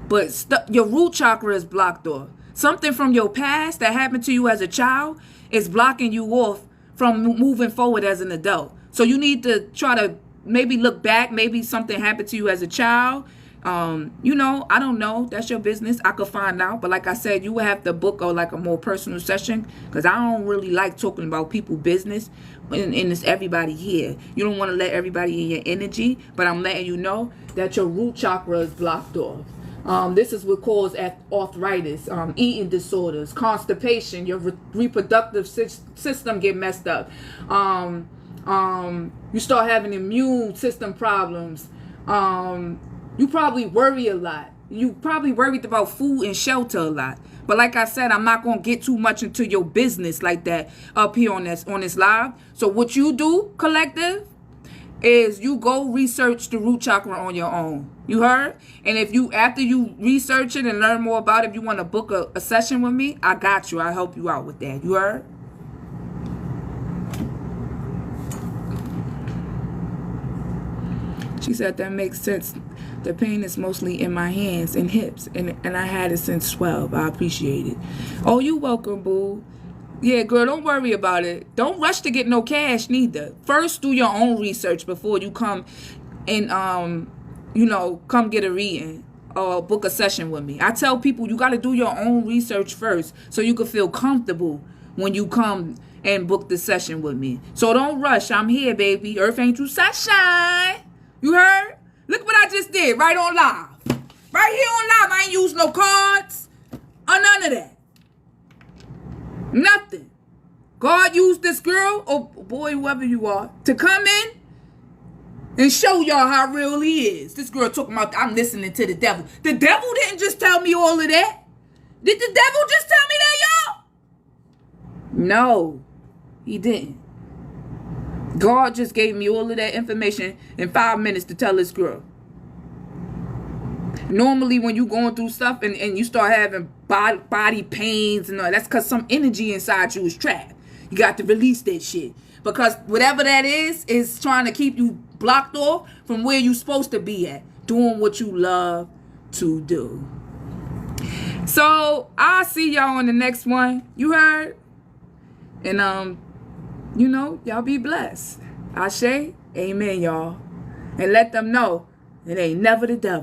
But your root chakra is blocked off. Something from your past that happened to you as a child is blocking you off from moving forward as an adult. So you need to try to maybe look back. Maybe something happened to you as a child You know, I don't know. That's your business. I could find out. But like I said, you would have to book a more personal session, because I don't really like talking about people's business. And it's everybody here. You don't want to let everybody in your energy, but I'm letting you know that your root chakra is blocked off. This is what causes arthritis, eating disorders, constipation. Your reproductive system get messed up. You start having immune system problems. You probably worry a lot. You probably worried about food and shelter a lot. But like I said, I'm not gonna get too much into your business like that up here on this live. So what you do, collective, is you go research the root chakra on your own. You heard? And if you, after you research it and learn more about it, if you want to book a session with me, I got you. I'll help you out with that. You heard? She said that makes sense. The pain is mostly in my hands and hips, and I had it since 12. I appreciate it. Oh, you welcome, boo. Yeah, girl, don't worry about it. Don't rush to get no cash neither. First, do your own research before you come and come get a reading or book a session with me. I tell people you got to do your own research first so you can feel comfortable when you come and book the session with me. So don't rush. I'm here, baby. Earth Angel Sunshine. You heard? Look what I just did right on live. Right here on live. I ain't used no cards or none of that. Nothing. God used this girl, or boy, whoever you are, to come in and show y'all how real he is. This girl talking about, I'm listening to the devil. The devil didn't just tell me all of that. Did the devil just tell me that, y'all? No, he didn't. God just gave me all of that information in 5 minutes to tell this girl. Normally when you going through stuff and you start having body pains and all, that's because some energy inside you is trapped. You got to release that shit. Because whatever that is trying to keep you blocked off from where you supposed to be at. Doing what you love to do. So, I'll see y'all on the next one. You heard? And, y'all be blessed. Ashe, amen, y'all. And let them know it ain't never the devil.